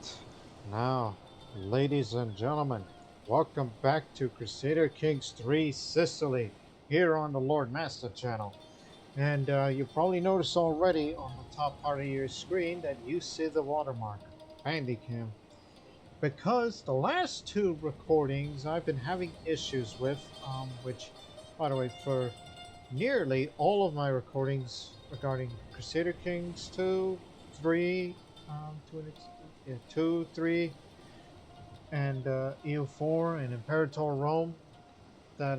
Alright, now, ladies and gentlemen, welcome back to Crusader Kings 3 Sicily, here on the Lord Master channel. And you probably noticed already on the top part of your screen that you see the watermark, Bandicam. Because the last two recordings I've been having issues with, which, by the way, for nearly all of my recordings regarding Crusader Kings 2, 3, 2, 3, and EU4 and Imperator Rome, that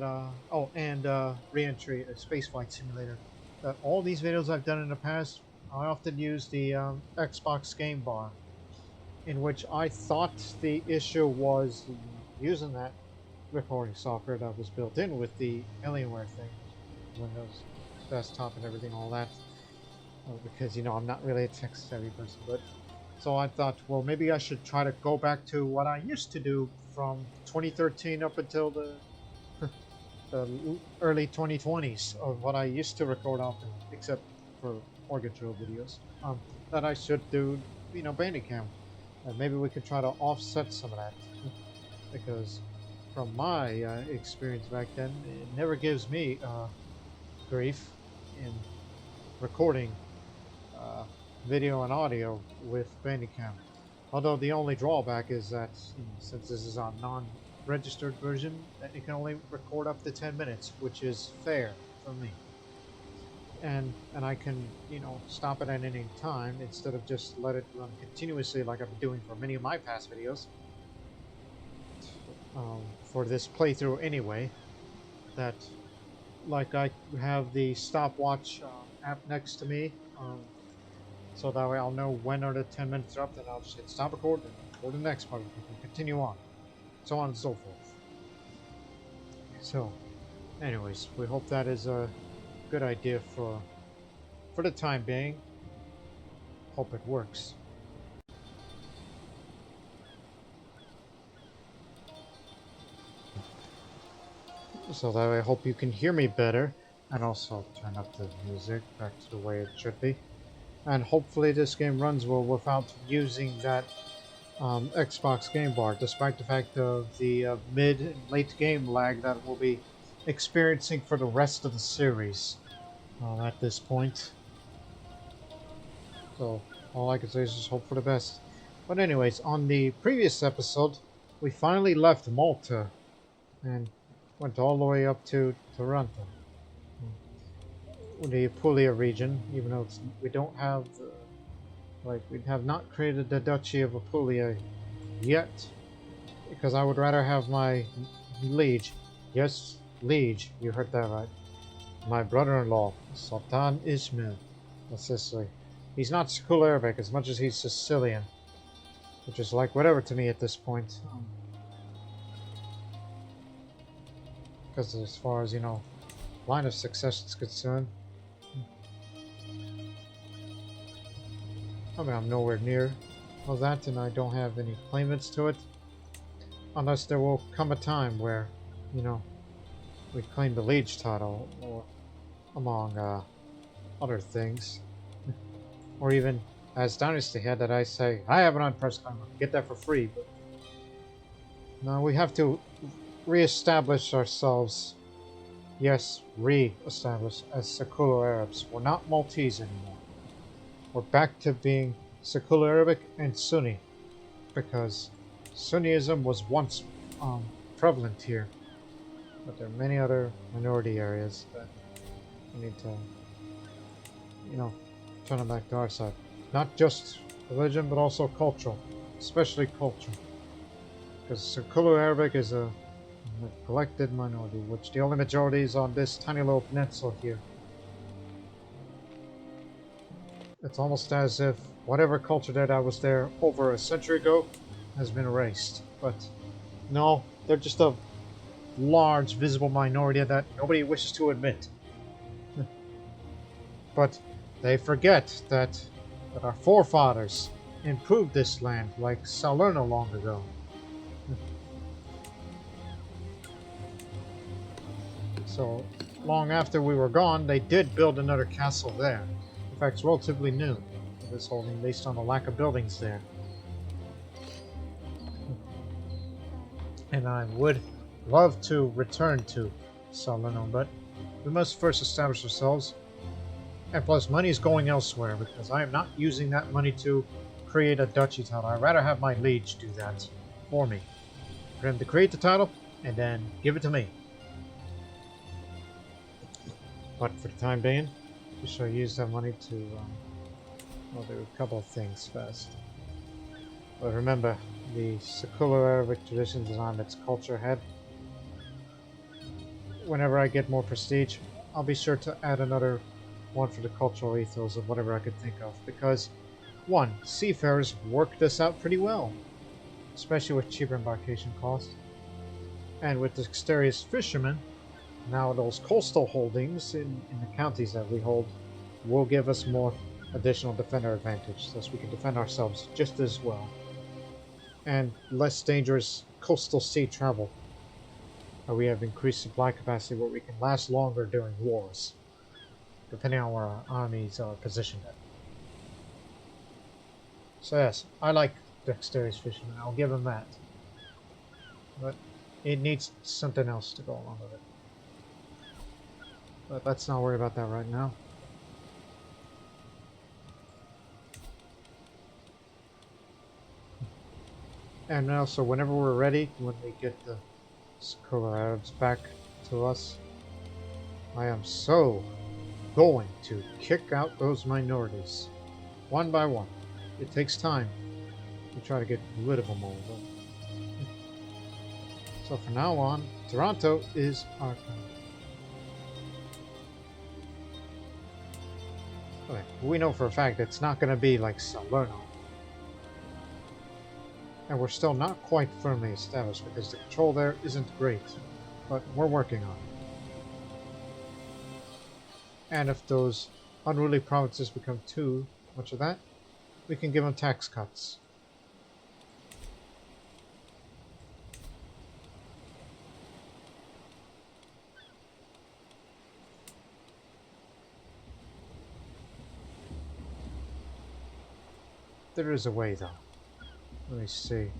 Re-entry, a spaceflight simulator. That all these videos I've done in the past, I often use the Xbox game bar, in which I thought the issue was using that recording software that was built in with the Alienware thing, Windows desktop and everything, all that. Because, you know, I'm not really a tech-savvy person, but so I thought, well, maybe I should try to go back to what I used to do from 2013 up until the early 2020s of what I used to record often, except for organ drill videos. That I should do, you know, Bandicam. And maybe we could try to offset some of that, because from my experience back then, it never gives me grief in recording video and audio with Bandicam. Although the only drawback is that, you know, since this is a non-registered version, that it can only record up to 10 minutes, which is fair for me. And I can, you know, stop it at any time instead of just let it run continuously like I've been doing for many of my past videos. For this playthrough anyway, that, like, I have the stopwatch app next to me, so that way I'll know when are the 10 minutes are up, then I'll just hit stop record and record the next part and continue on, so on and so forth. So, anyways, we hope that is a good idea for the time being. Hope it works. So that way I hope you can hear me better, and also turn up the music back to the way it should be. And hopefully this game runs well without using that Xbox game bar, despite the fact of the mid and late game lag that we'll be experiencing for the rest of the series at this point. So all I can say is just hope for the best. But anyways, on the previous episode, we finally left Malta and went all the way up to Taranto, the Apulia region, even though we don't have we have not created the Duchy of Apulia yet, because I would rather have my liege, yes, liege, you heard that right, my brother-in-law, Sultan Ismail of Sicily. He's not Siculo-Arabic as much as he's Sicilian, which is like whatever to me at this point. Because as far as, you know, line of succession is concerned, I mean, I'm nowhere near all that, and I don't have any claimants to it, unless there will come a time where, you know, we claim the liege title, or among other things, or even as Dynasty Head that I say, I have an unpressed claim, get that for free, but no, we have to re-establish ourselves. Yes, re-establish as Siculo-Arabs. We're not Maltese anymore. We're back to being Siculo-Arabic and Sunni, because Sunnism was once prevalent here, but there are many other minority areas that we need to, you know, turn them back to our side. Not just religion, but also cultural, especially culture, because Siculo-Arabic is a neglected minority, which the only majority is on this tiny little peninsula here. It's almost as if whatever culture that I was there over a century ago has been erased. But no, they're just a large visible minority that nobody wishes to admit. But they forget that our forefathers improved this land like Salerno long ago. So long after we were gone, they did build another castle there. In fact, it's relatively new, this holding, based on the lack of buildings there. And I would love to return to Salerno, but we must first establish ourselves. And plus, money is going elsewhere because I am not using that money to create a duchy title. I'd rather have my liege do that for me. For him to create the title and then give it to me. But for the time being, we shall use that money to well, do a couple of things first. But remember, the Siculo-Arabic tradition is on its culture head. Whenever I get more prestige, I'll be sure to add another one for the cultural ethos of whatever I could think of. Because, one, seafarers work this out pretty well, especially with cheaper embarkation costs. And with dexterous fishermen, now those coastal holdings in the counties that we hold will give us more additional defender advantage, thus we can defend ourselves just as well. And less dangerous coastal sea travel. We have increased supply capacity where we can last longer during wars, depending on where our armies are positioned at. So yes, I like dexterous fishermen, I'll give him that. But it needs something else to go along with it. But let's not worry about that right now. And also, whenever we're ready, when we get the Siculo-Arabs back to us, I am so going to kick out those minorities, one by one. It takes time to try to get rid of them all. So from now on, Taranto is our country. Okay, we know for a fact it's not going to be like Salerno. And we're still not quite firmly established because the control there isn't great, but we're working on it. And if those unruly provinces become too much of that, we can give them tax cuts. There is a way, though. Let me see.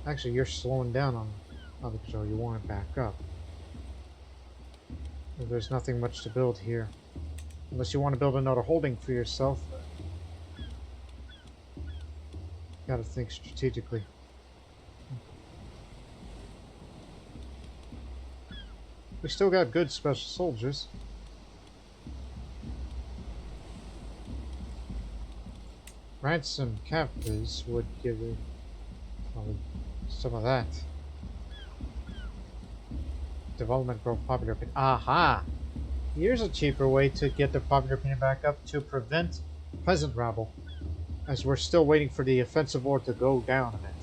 Actually, you're slowing down on the control. You want it back up. There's nothing much to build here. Unless you want to build another holding for yourself. Gotta think strategically. We still got good special soldiers. Ransom captives would give it some of that. Development growth popular opinion. Aha! Here's a cheaper way to get the popular opinion back up to prevent peasant rabble. As we're still waiting for the offensive war to go down a bit.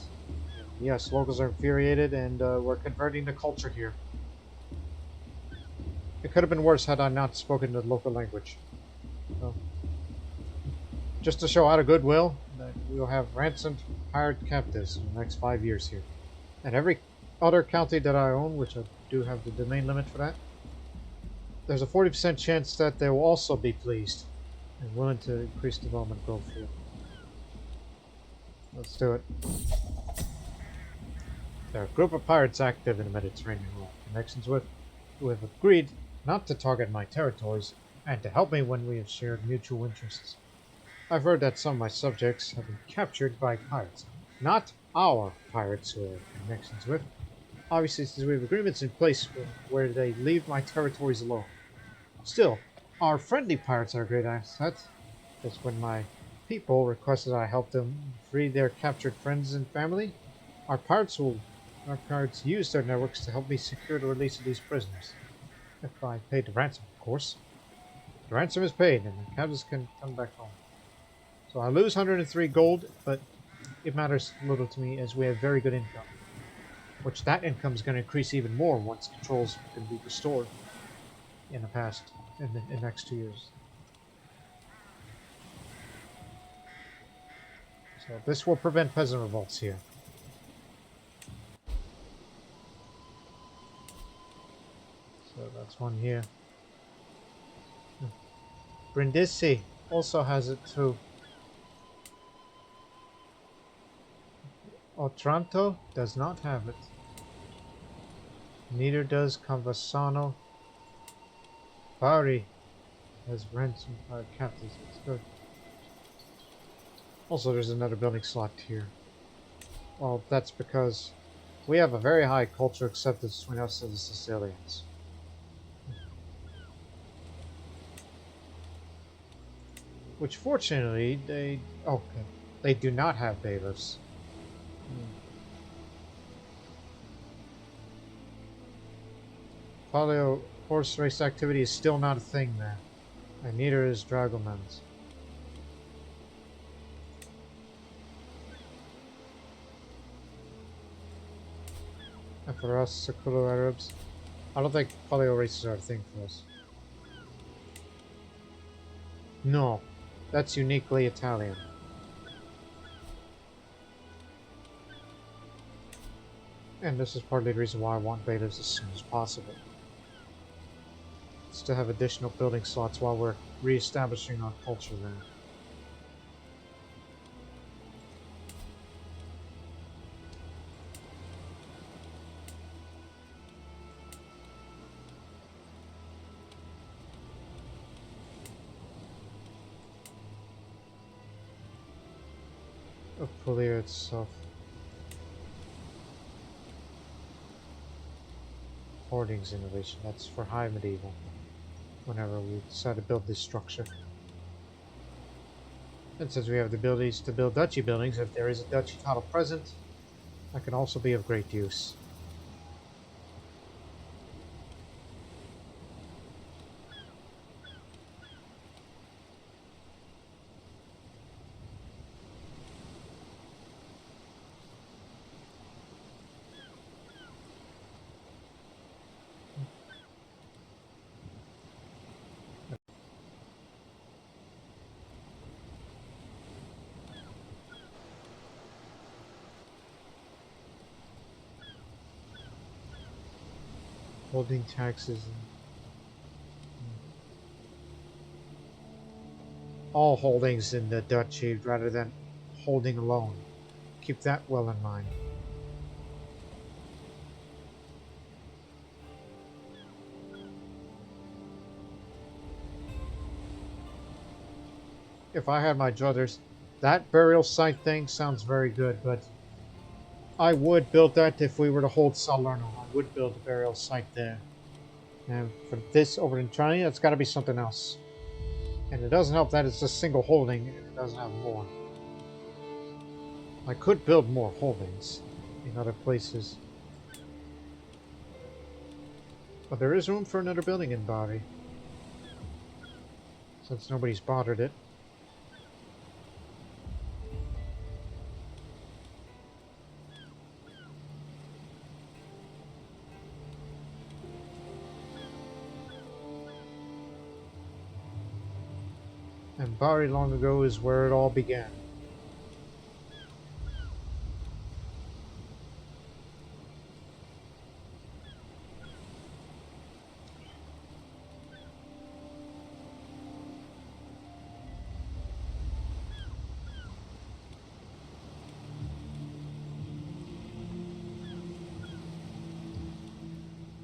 Yes, locals are infuriated and we're converting the culture here. It could have been worse had I not spoken the local language. So, just to show out of goodwill, that we will have ransomed hired captives in the next 5 years here. And every other county that I own, which I do have the domain limit for that, there's a 40% chance that they will also be pleased and willing to increase development growth here. Let's do it. There are a group of pirates active in the Mediterranean who have connections with, who have agreed not to target my territories and to help me when we have shared mutual interests. I've heard that some of my subjects have been captured by pirates. Not our pirates who have connections with. Obviously, since we have agreements in place where they leave my territories alone. Still, our friendly pirates are a great asset. Because when my people requested I help them free their captured friends and family, our pirates use their networks to help me secure the release of these prisoners. If I paid the ransom, of course. The ransom is paid, and the captives can come back home. So I lose 103 gold, but it matters little to me as we have very good income. Which that income is going to increase even more once controls can be restored in the next 2 years. So this will prevent peasant revolts here. So that's one here. Brindisi also has it too. Otranto does not have it. Neither does Conversano. Bari has ransom captives. It's good. Also, there's another building slot here. Well, that's because we have a very high cultural acceptance between us and the Sicilians. Which, fortunately, they... Okay. They do not have bailiffs. Paleo horse race activity is still not a thing there. And neither is Dragoman's. And for us, Siculo-Arabs, I don't think paleo races are a thing for us. No, that's uniquely Italian. And this is partly the reason why I want betas as soon as possible. It's to have additional building slots while we're re-establishing our culture there. Apulia itself. Hoardings innovation, that's for high medieval. Whenever we decide to build this structure. And since we have the abilities to build duchy buildings, if there is a duchy title present, that can also be of great use. Holding taxes. All holdings in the duchy rather than holding alone. Keep that well in mind. If I had my druthers, that burial site thing sounds very good, but I would build that if we were to hold Salerno. I would build a burial site there. And for this over in China, it's got to be something else. And it doesn't help that it's a single holding and it doesn't have more. I could build more holdings in other places. But there is room for another building in Bari. Since nobody's bothered it. And Bari long ago is where it all began.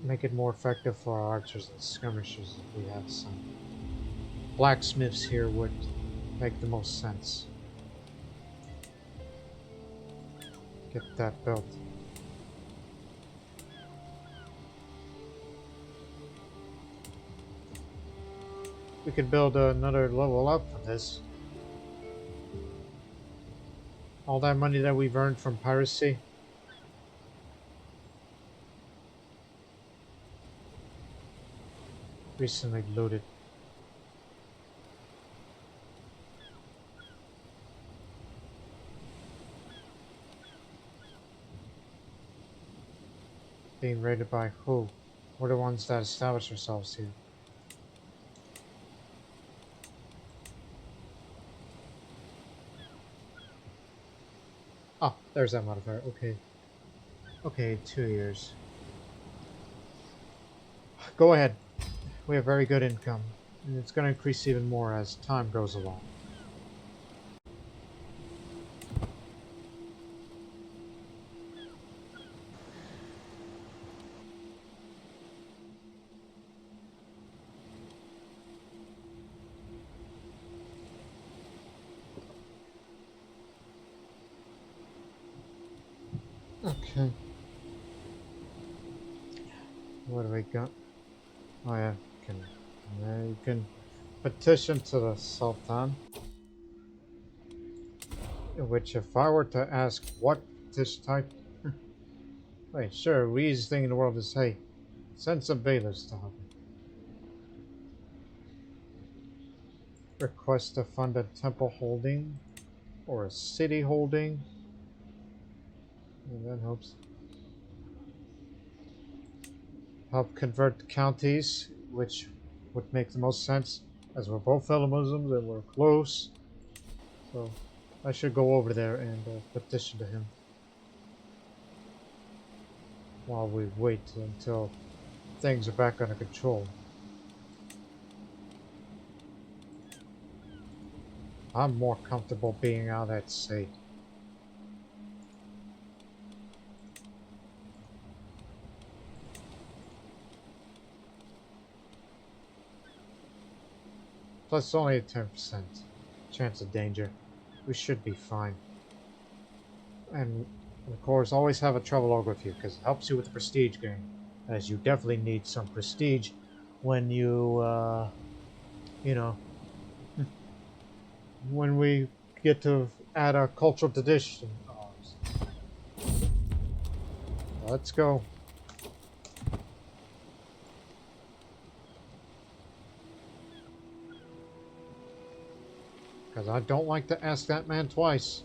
Make it more effective for our archers and skirmishers if we have some. Blacksmiths here would make the most sense. Get that built. We could build another level up for this. All that money that we've earned from piracy. Recently looted. Being raided by who? We're the ones that established ourselves here. Ah, there's that modifier. Okay. Okay, 2 years. Go ahead. We have very good income. And it's going to increase even more as time goes along. Okay. What do we got? Oh yeah, you can petition to the Sultan. Which, if I were to ask what this type, wait, sure, the easiest thing in the world is, hey, send some bailiffs to help me. Request to fund a temple holding or a city holding. And that helps. Help convert counties, which would make the most sense, as we're both fellow Muslims and we're close. So I should go over there and petition to him while we wait until things are back under control. I'm more comfortable being out at sea. Plus only a 10% chance of danger. We should be fine. And of course, always have a travel log with you because it helps you with the prestige gain, as you definitely need some prestige when you, you know, when we get to add our cultural tradition. Let's go. Because I don't like to ask that man twice.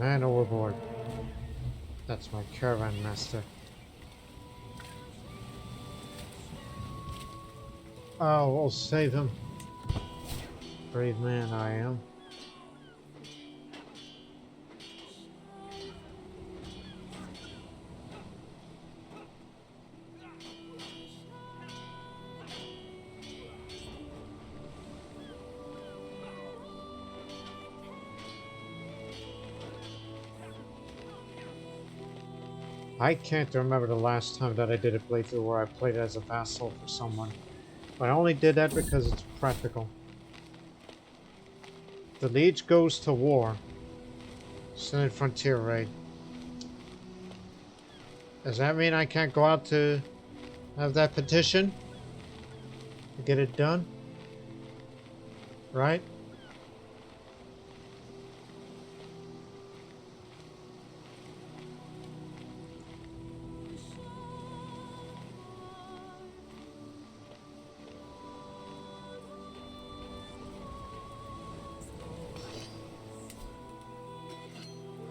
Man overboard. That's my caravan master. Oh, we'll save him. Brave man I am. I can't remember the last time that I did a playthrough where I played as a vassal for someone. But I only did that because it's practical. The liege goes to war. Senate frontier raid. Does that mean I can't go out to have that petition? To get it done? Right?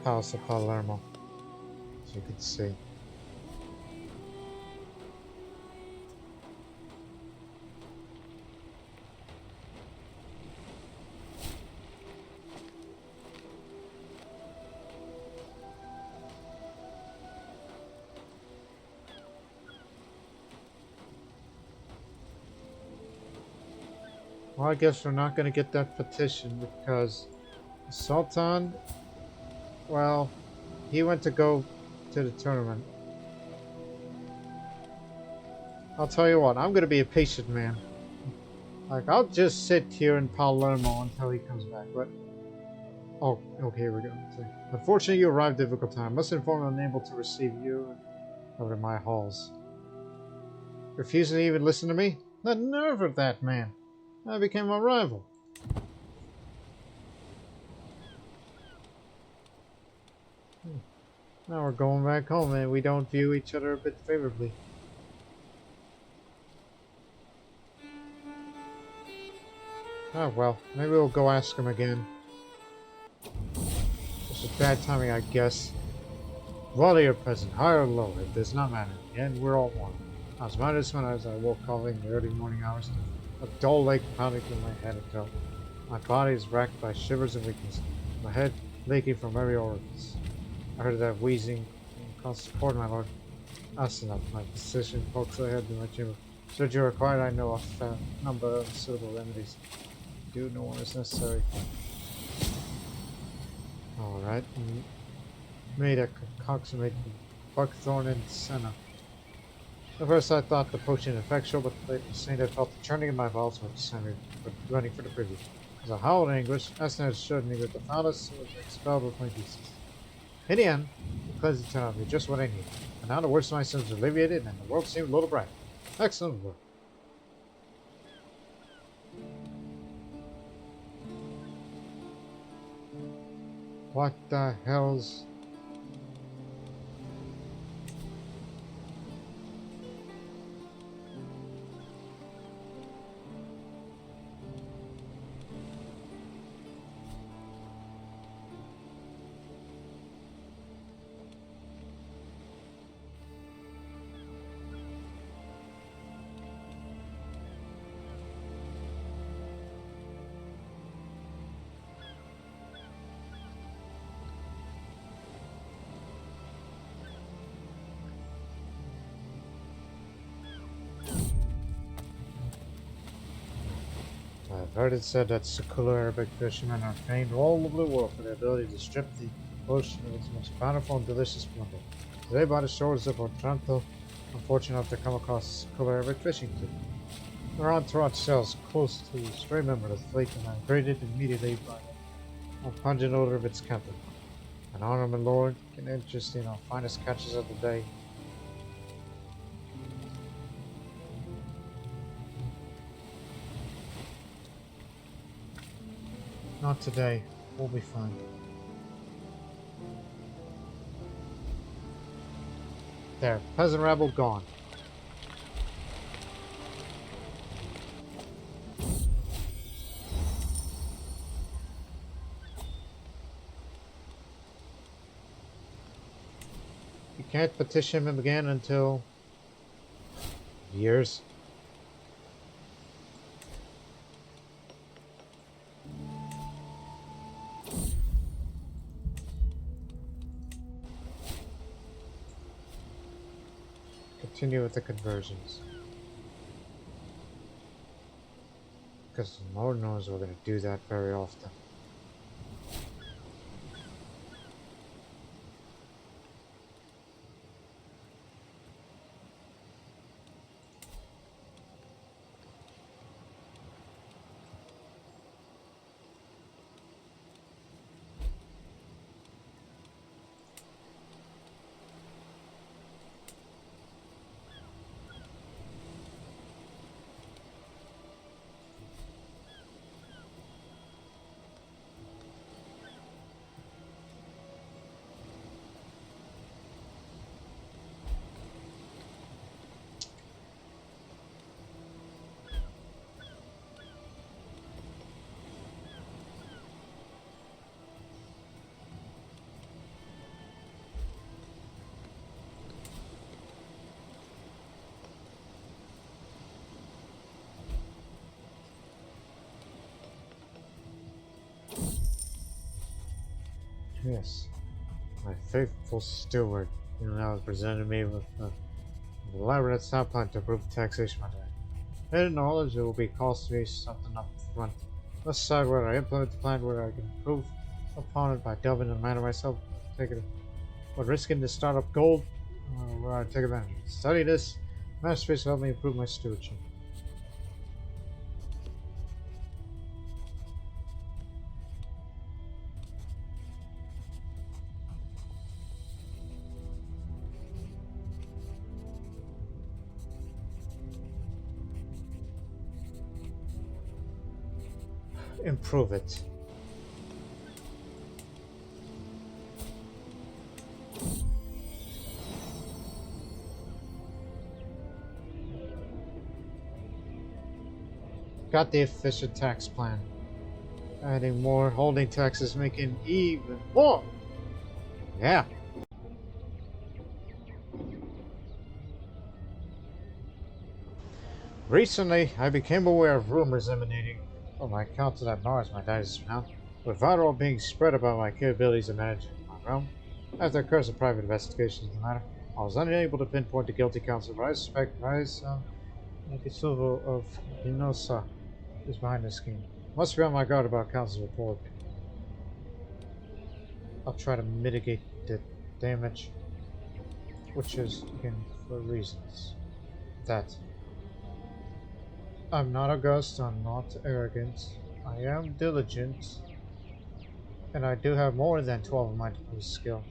House of Palermo, as you can see. Well, I guess we're not going to get that petition because the Sultan, well, he went to go to the tournament. I'll tell you what, I'm going to be a patient man. Like, I'll just sit here in Palermo until he comes back, but... Oh, okay, here we go. Unfortunately, you arrived at a difficult time. Must inform I'm unable to receive you over to my halls. Refusing to even listen to me? The nerve of that man! I became a rival. Now we're going back home and we don't view each other a bit favorably. Oh well, maybe we'll go ask him again. It's a bad timing, I guess. Whether you're present, high or low, it does not matter. In the end, we're all one. I was minded when I woke up in the early morning hours. A dull ache pounding through my head and throat. My body is racked by shivers and weakness. My head leaking from every orifice. I heard that wheezing across the support, my lord. That's enough. My physician pokes ahead to my chamber. Should you require, I know a number of suitable remedies. Do no one is necessary. Alright. made a concoction made from buckthorn and senna. At first I thought the potion effectual, but later saying I felt the churning in my bowels when decided running for the privy. As I howled in anguish, Esna assured me that the foulness was expelled with my pieces. In the end, the cleansing turned out to be just what I needed. And now the worst of my sins were alleviated and the world seemed a little brighter. Excellent work. What the hell's... I've heard it said that Siculo-Arabic fishermen are famed all over the world for their ability to strip the ocean of its most bountiful and delicious plunder. Today, by the shores of Taranto, I'm fortunate enough to come across a Siculo-Arabic fishing fleet. Their entourage sails close to a stray member of the fleet, and I'm greeted immediately by a pungent odor of its captain. An honor, my lord, can interest in our finest catches of the day. Not today. We'll be fine. There. Peasant rabble gone. You can't petition him again until... years. Continue with the conversions. Because Lord knows we're going to do that very often. Yes, my faithful steward, you now presented me with an elaborate sound plan to improve the taxation of my day. I didn't acknowledge it will be costing me something up front. Let's decide whether I implement the plan where I can improve upon it by delving in the manner myself, taking but risking the startup gold, where I take advantage. Study this, masterpiece will help me improve my stewardship. Improve it. Got the efficient tax plan. Adding more holding taxes, making even more. Yeah. Recently, I became aware of rumors emanating from my council at Mars, my dynasty now, with viral being spread about my capabilities of managing my realm. After a course of private investigations in the matter, I was unable to pinpoint the guilty counsel, but I suspect Silva of Inosa is behind this scheme. Must be on my guard about counsel's report. I'll try to mitigate it damage, which is, again, for reasons that I'm not august, I'm not arrogant, I am diligent, and I do have more than 12 of my diplomacy skill.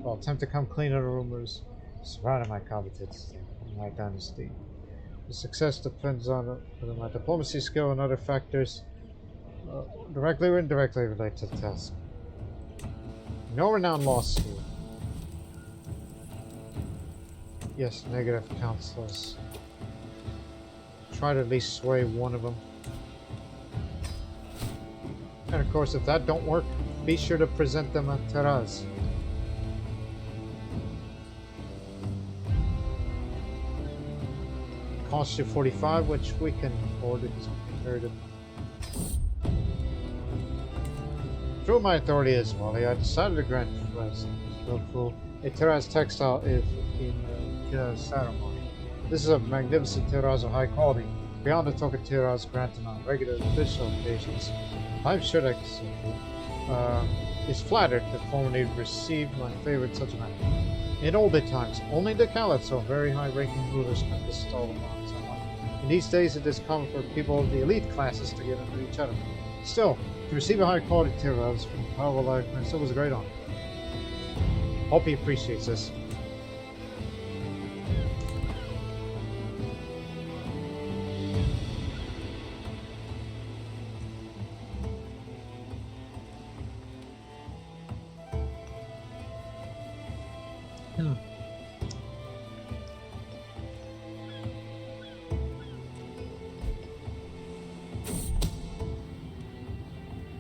I'll attempt to come clean of the rumors surrounding my competence in my dynasty. The success depends on whether my diplomacy skill and other factors directly or indirectly relate to the task. No renowned law school. Yes, negative counselors. Try to at least sway one of them. And of course, if that don't work, be sure to present them at Taraz. Costs you 45, which we can afford because we inherited. Through my authority as well, I decided to grant Taraz a Taraz textile if in ceremony. This is a magnificent Taraz of high quality, beyond the token Taraz granted on regular official occasions. I'm sure that is flattered to formally receive my favorite such an act. In older times, only the caliphs or very high-ranking rulers could bestow upon someone. In these days, it is common for people of the elite classes to give it to each other. Still, to receive a high-quality Taraz from a powerful life prince, it was a great honor. Hope he appreciates this.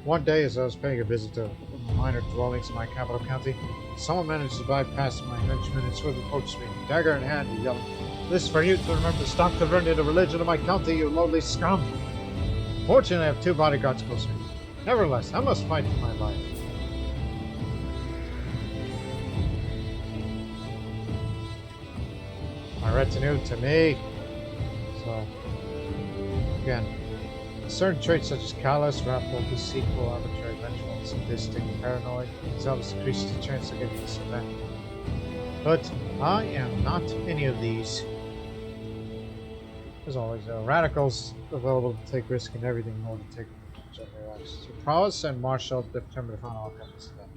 One day, as I was paying a visit to minor dwellings in my capital county, someone managed to bypass my henchman and swiftly approached me, dagger in hand, and yelling, "This is for you to remember to stop converting the religion of my county, you lowly scum!" Fortunately, I have 2 bodyguards close to me. Nevertheless, I must fight for my life. My retinue to me. So, again, certain traits such as callous, wrathful, deceitful, arbitrary, vengeful, sadistic, paranoid, zealous increases the chance of getting this event. But I am not any of these. As always, radicals available to take risk in everything in order to take advantage of their actions. Your prowess and martial determine the final outcome of this event.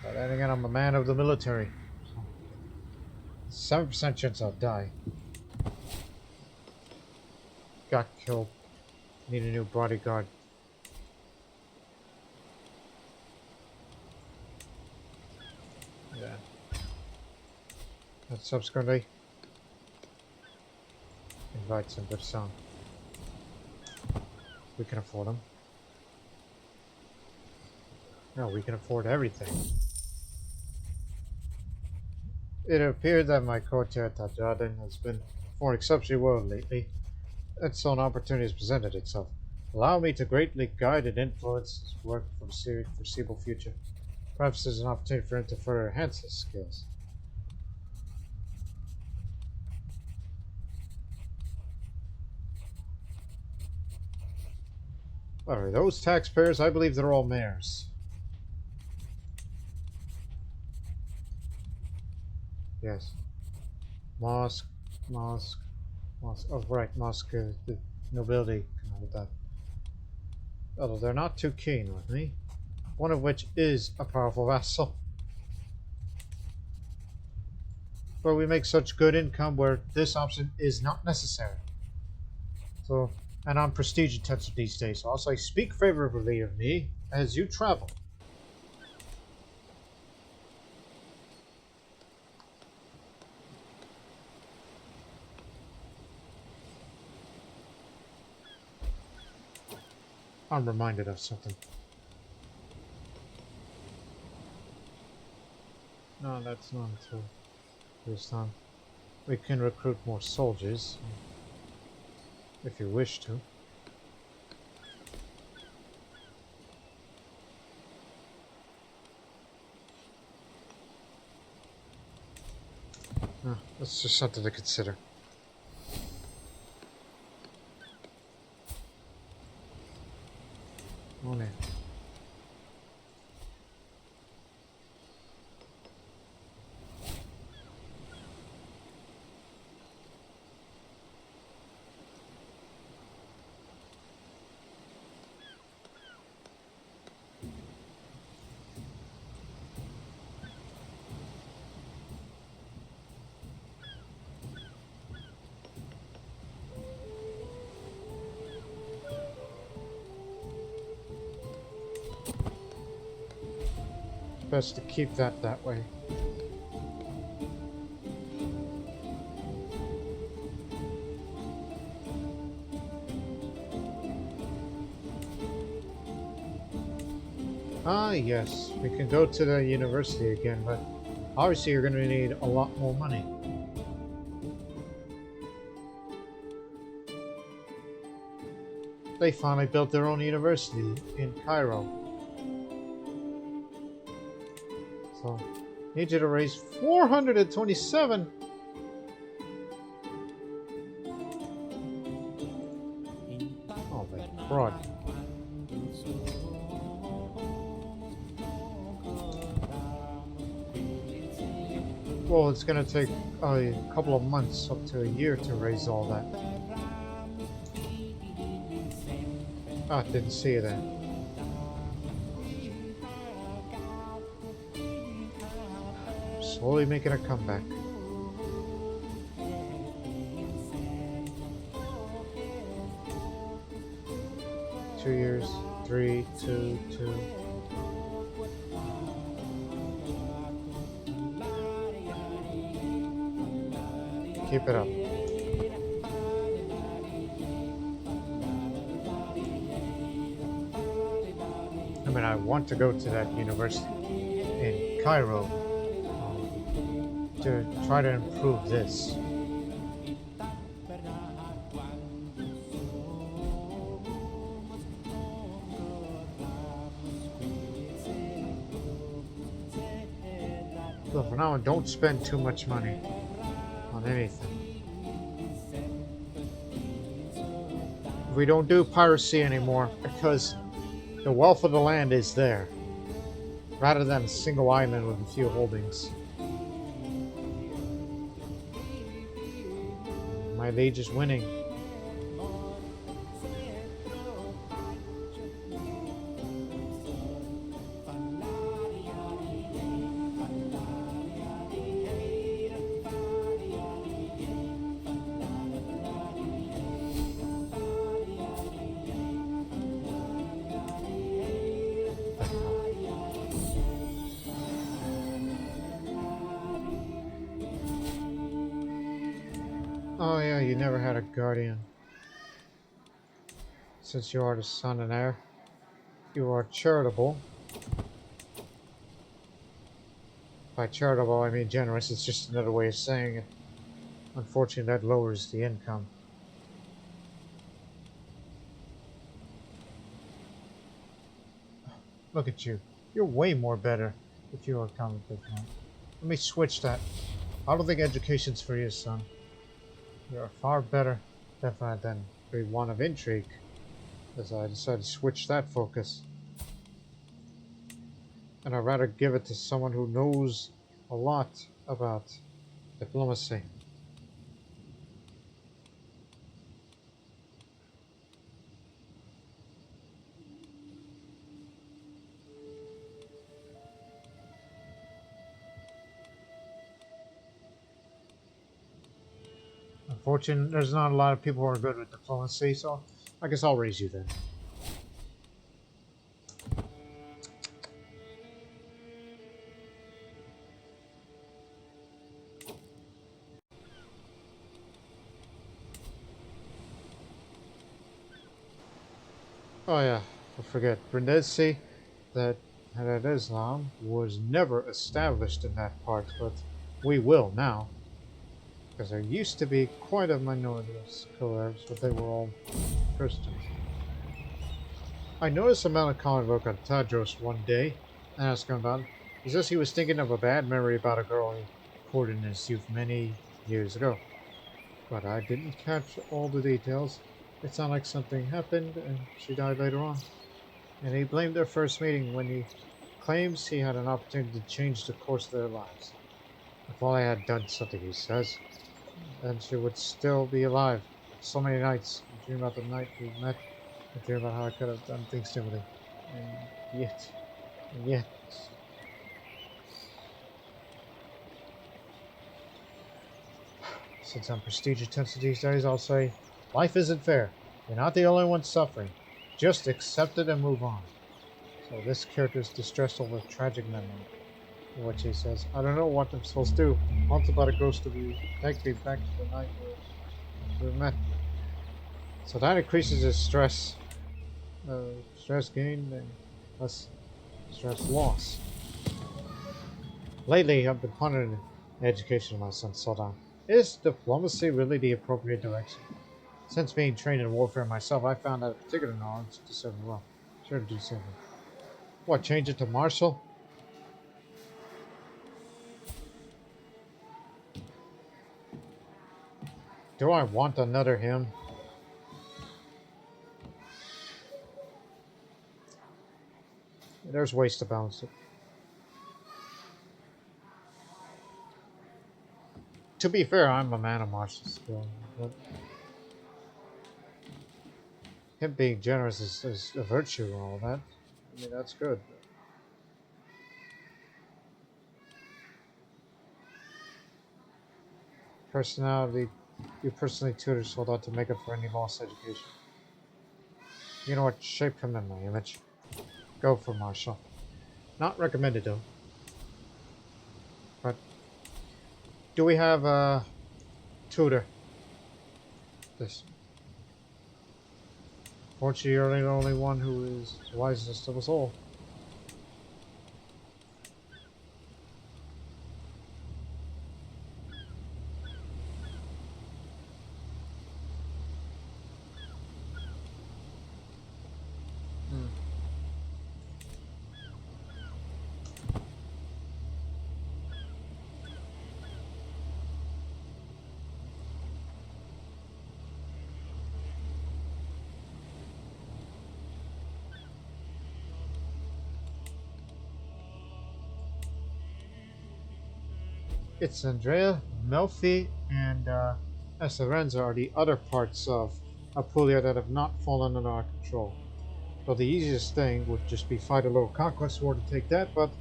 But then again, I'm a man of the military. 7% chance I'll die. Got killed. Need a new bodyguard. Yeah. And subsequently, invite some good song. We can afford them. No, we can afford everything. It appeared that my courtier at Sawdan has been performing exceptionally well lately, and so an opportunity has presented itself. Allow me to greatly guide and influence his work for the foreseeable future. Perhaps there's an opportunity for him to further enhance his skills. Alright, those taxpayers, I believe they're all mayors. Yes. Mosque. Oh, right, mosque, the nobility can hold that. Although they're not too keen with me. One of which is a powerful vassal. But we make such good income where this option is not necessary. So, and I'm prestige intensive these days, so I'll say speak favorably of me as you travel. I'm reminded of something. No, that's not until this time. We can recruit more soldiers, if you wish to. That's just something to consider. Oh, best to keep that way. Ah, yes, we can go to the university again, but obviously you're going to need a lot more money. They finally built their own university in Cairo. So, need you to raise 427. Oh my God. Well, it's going to take a couple of months, up to a year, to raise all that. Ah, didn't see that. Slowly making a comeback. Two years, 3, 2, 2. Keep it up. I mean, I want to go to that university in Cairo to try to improve this. So for now, don't spend too much money on anything. We don't do piracy anymore because the wealth of the land is there, rather than a single island with a few holdings. My liege is winning. Oh yeah, you never had a guardian. Since you are the son and heir, you are charitable. By charitable, I mean generous. It's just another way of saying it. Unfortunately, that lowers the income. Look at you. You're way more better if you are common big man. Let me switch that. I don't think education's for you, son. You're far better, definitely, than be one of intrigue, as I decided to switch that focus. And I'd rather give it to someone who knows a lot about diplomacy. Unfortunately, there's not a lot of people who are good with diplomacy, so I guess I'll raise you then. Oh yeah, I forget. Brindisi, that Islam was never established in that part, but we will now. Because there used to be quite a minority of Siculo-Arabs, but they were all Christians. I noticed a melancholy look on Tadros one day and asked him about it. He says he was thinking of a bad memory about a girl he courted in his youth many years ago. But I didn't catch all the details. It sounded like something happened and she died later on. And he blamed their first meeting when he claims he had an opportunity to change the course of their lives. If only I had done something, he says, then she would still be alive. So many nights. I dream about the night we met. I dream about how I could have done things differently. And yet. Since I'm prestigious tense these days, I'll say, life isn't fair. You're not the only one suffering. Just accept it and move on. So this character is distressed over a tragic memory. What she says. I don't know what I'm supposed to do. Haunted by the ghost of you. Take me back to the night where we met. So that increases his stress. Stress gain and less stress loss. Lately, I've been pondering the education of my son Sawdan. Is diplomacy really the appropriate direction? Since being trained in warfare myself, I found that a particular knowledge to serve me well. Sure to do something. What, change it to martial? Do I want another him? There's ways to balance it. To be fair, I'm a man of martial skill. But him being generous is a virtue and all that. I mean, that's good. Personality. You personally tutor Soldat to make up for any lost education. You know what? Shape him in my image. Go for martial. Not recommended though. But do we have a tutor? This. Fortunately, you're the only one who is the wisest of us all. It's Andrea, Melfi, and Esperanza are the other parts of Apulia that have not fallen under our control. So the easiest thing would just be fight a little conquest war to take that, but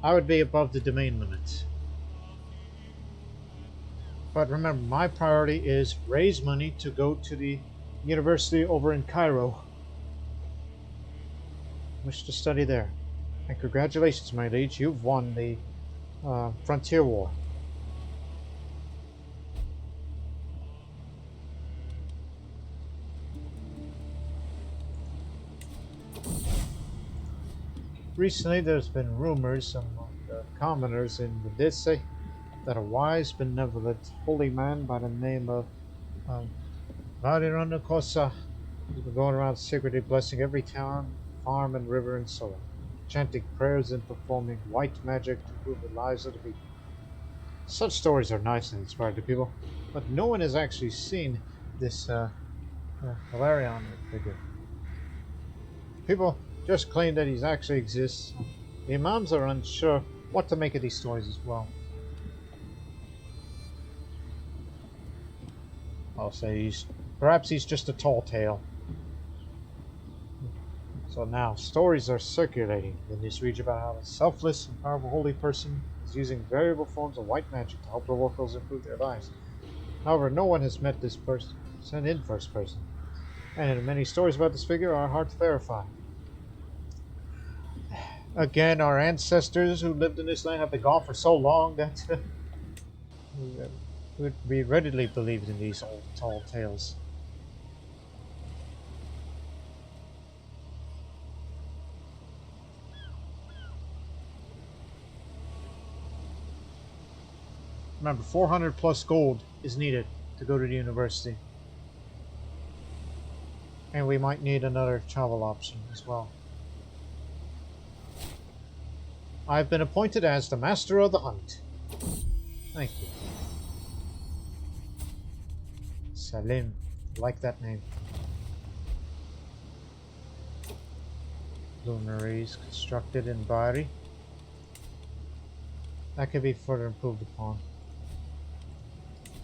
I would be above the domain limit. But remember, my priority is raise money to go to the university over in Cairo. Wish to study there. And congratulations, my liege, you've won the frontier war. Recently, there's been rumors among the commoners in Medici that a wise, benevolent, holy man by the name of Valerano Cosa has been going around secretly blessing every town, farm, and river and so on, chanting prayers and performing white magic to improve the lives of the people. Such stories are nice and inspiring to people, but no one has actually seen this Valerian figure. People just claim that he actually exists. The imams are unsure what to make of these stories as well. I'll say perhaps he's just a tall tale. So now, stories are circulating in this region about how a selfless and powerful holy person is using variable forms of white magic to help the locals improve their lives. However, no one has met this person in first person, and many stories about this figure are hard to verify. Again, our ancestors who lived in this land have been gone for so long that we readily believed in these old tall tales. Remember, 400 plus gold is needed to go to the university. And we might need another travel option as well. I've been appointed as the master of the hunt. Thank you. Salim. Like that name. Luminaries constructed in Bari. That could be further improved upon.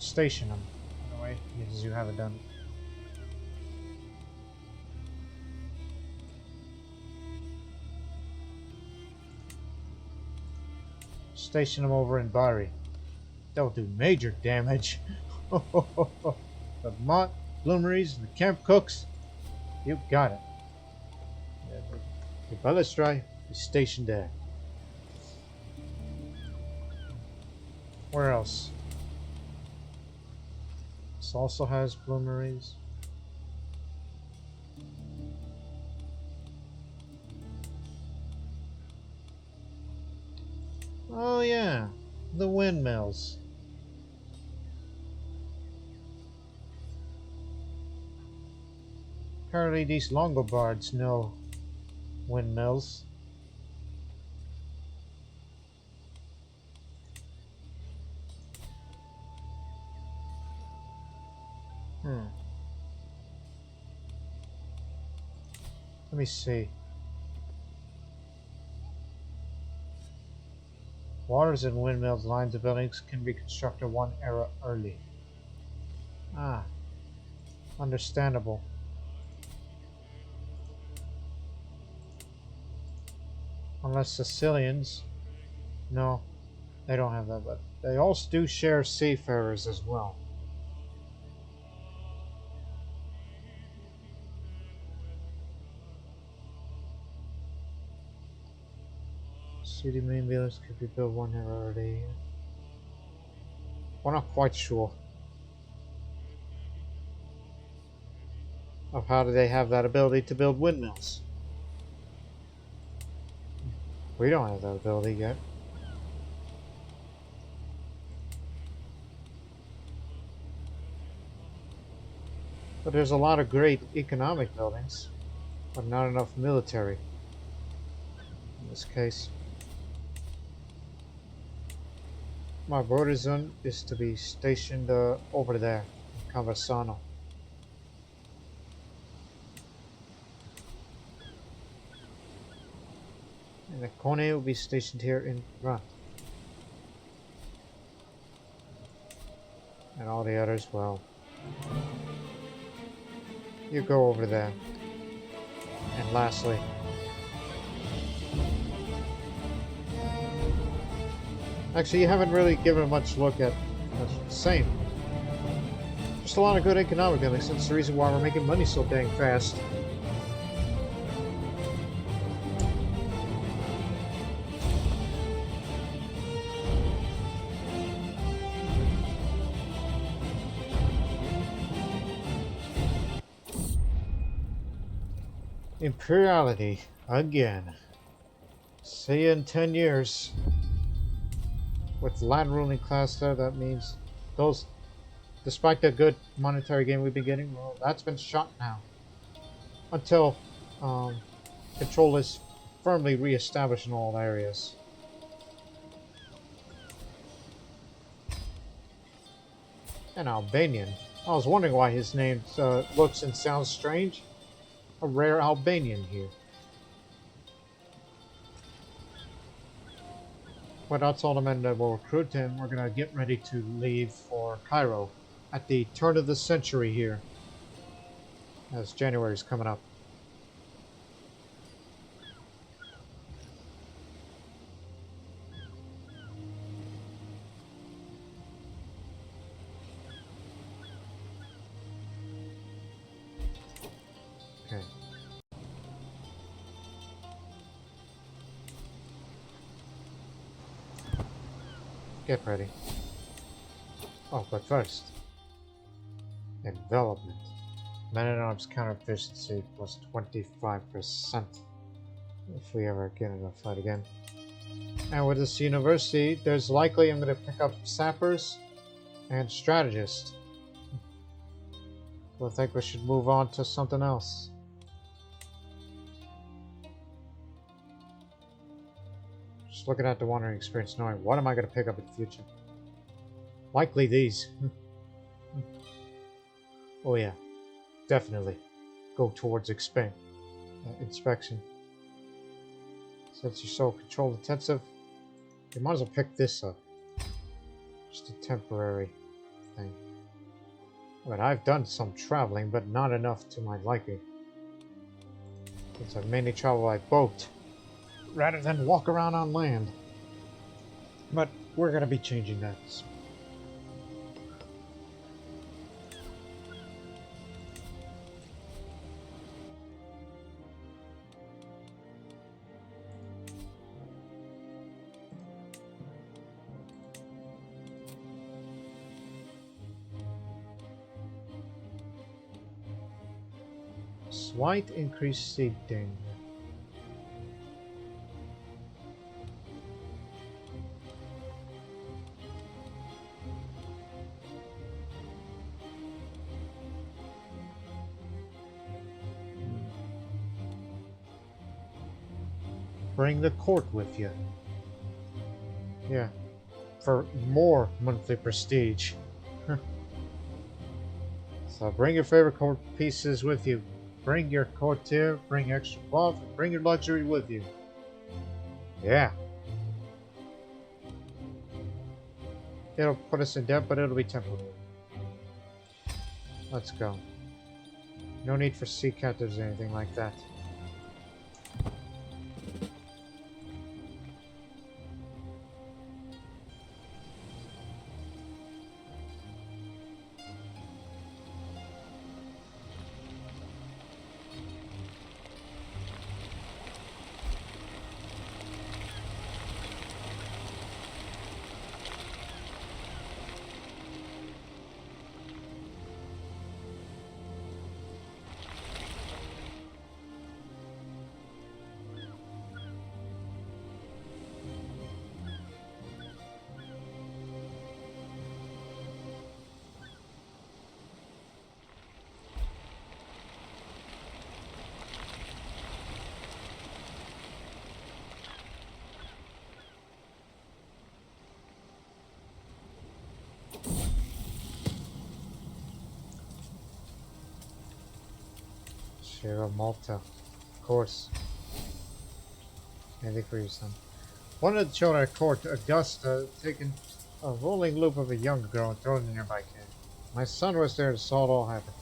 Station them. In a way, because you haven't done it. Station them over in Bari. They'll do major damage. The Mont, Bloomeries, the camp cooks. You got it. The Balestrai is stationed there. Where else? This also has bloomeries. Oh yeah, the windmills. Apparently these Longobards know windmills. Hmm. Let me see. Waters and windmills lines of buildings can be constructed one era early. Ah, understandable. Unless Sicilians. No, they don't have that, but they also do share seafarers as well. City main buildings could be built one era early. We're not quite sure of how do they have that ability to build windmills. We don't have that ability yet. But there's a lot of great economic buildings, but not enough military in this case. My Vortizon is to be stationed over there in Cavassano. And the Kone will be stationed here in front. And all the others, well, you go over there. And lastly, actually you haven't really given much look at the same. Just a lot of good economic buildings. That's the reason why we're making money so dang fast. Imperiality again. See you in 10 years. With land ruling class there, that means those, despite the good monetary gain we've been getting, well, that's been shot now. Until control is firmly re-established in all areas. An Albanian. I was wondering why his name looks and sounds strange. A rare Albanian here. But I told the men that we'll recruit him. We're gonna get ready to leave for Cairo at the turn of the century here, as January's coming up. Okay. Get ready. Oh, but first, envelopment. Man-at-arms counter efficiency plus 25% if we ever get in a fight again. And with this university, there's likely I'm going to pick up sappers and strategists. So I think we should move on to something else. Just looking at the wandering experience, knowing what am I going to pick up in the future. Likely these. Oh yeah, definitely go towards inspection. Since you're so control intensive, you might as well pick this up. Just a temporary thing. But I've done some traveling, but not enough to my liking. Since I mainly travel by boat, rather than walk around on land. But we're going to be changing that. Slight increased siege danger. Bring the court with you. Yeah, for more monthly prestige. So bring your favorite court pieces with you. Bring your courtier, bring extra cloth, bring your luxury with you. Yeah. It'll put us in debt, but it'll be temporary. Let's go. No need for sea captives or anything like that. Share of Malta, of course. Anything for you, son. One of the children at court, Augusta, taken a rolling loop of a young girl and thrown in a nearby cave. My son was there and saw it all happen.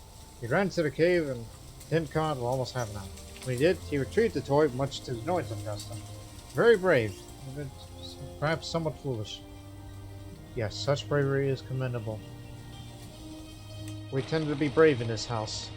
He ran to the cave and didn't come out for almost half an hour. When he did, he retrieved the toy, much to the annoyance of Augusta. Very brave, but perhaps somewhat foolish. Yes, such bravery is commendable. We tend to be brave in this house.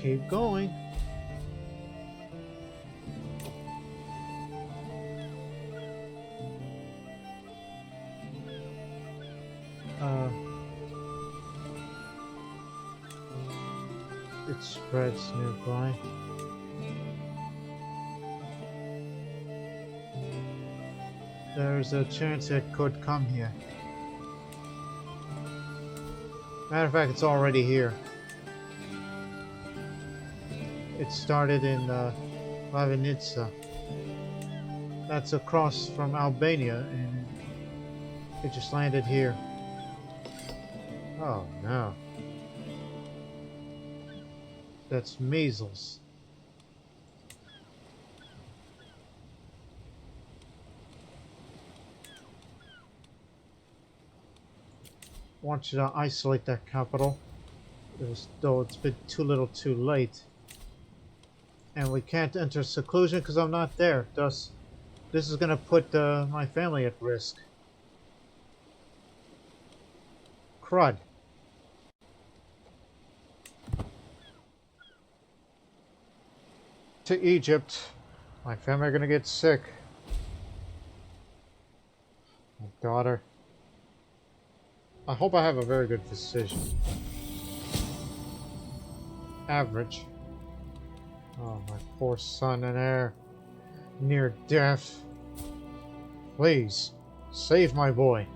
Keep going. It spreads nearby. There's a chance it could come here. Matter of fact, it's already here. It started in Lavinitsa. That's across from Albania, and it just landed here. Oh no. That's measles. I want you to isolate that capital. Though it's been too little too late. And we can't enter seclusion because I'm not there. Thus, this is going to put my family at risk. Crud. To Egypt. My family are going to get sick. My daughter. I hope I have a very good decision. Average. Oh, my poor son and heir. Near death. Please, save my boy.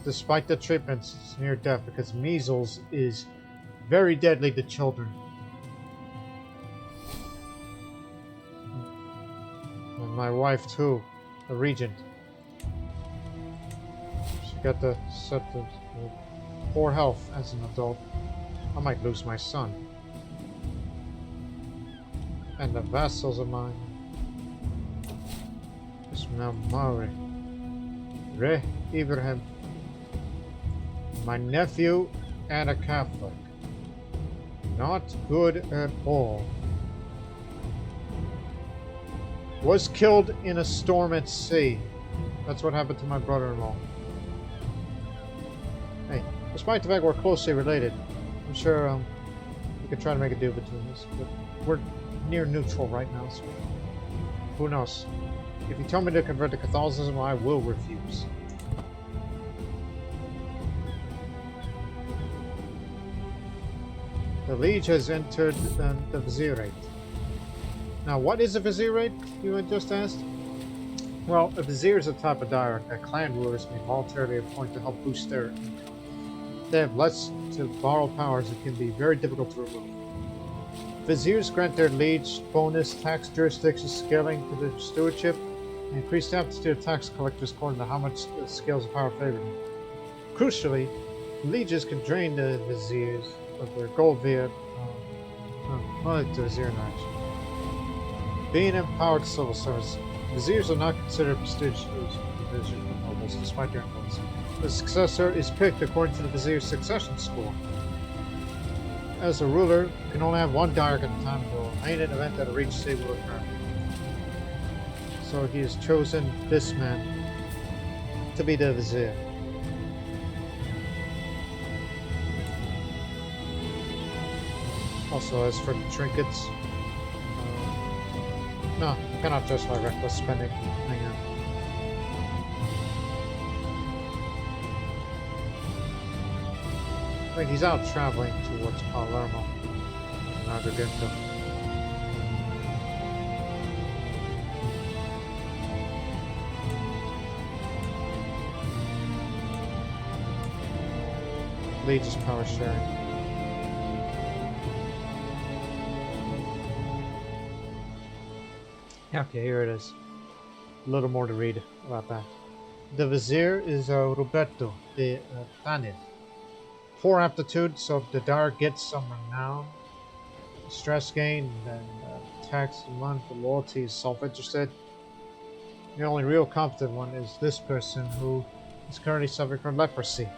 Despite the treatments, it's near death because measles is very deadly to children. And my wife too, the regent. She got the poor health as an adult. I might lose my son. And the vassals of mine. Ismail Mawri. Re Ibrahim. My nephew and a Catholic. Not good at all. Was killed in a storm at sea. That's what happened to my brother-in-law. Hey, despite the fact we're closely related, I'm sure we could try to make a deal between us, but we're near neutral right now, so who knows? If you tell me to convert to Catholicism, I will refuse. The liege has entered the vizierate. Now, what is a vizierate, you had just asked? Well, a vizier is a type of diarch that clan rulers may voluntarily appoint to help boost their income. They have less to borrow powers that can be very difficult to remove. Viziers grant their liege bonus tax jurisdiction scaling to their stewardship and increased aptitude of tax collectors according to how much the scales of power favor them. Crucially, lieges can drain the viziers of their gold via the vizier match. Being empowered to civil service, viziers are not considered prestigious division of nobles despite their influence. The successor is picked according to the vizier's succession score. As a ruler, you can only have one diarch at a time to remain in the event that a regency will occur. So he has chosen this man to be the vizier. Also, as for the trinkets, no, you cannot justify reckless spending. Hang on. Wait, he's out traveling towards Palermo and Agrigento. Liege's power sharing. Okay, here it is. A little more to read about that. The vizier is Roberto de Tanid. Poor aptitude, so if the diarch gets some renown, stress gain, then tax a month, the loyalty is self-interested. The only real competent one is this person who is currently suffering from leprosy.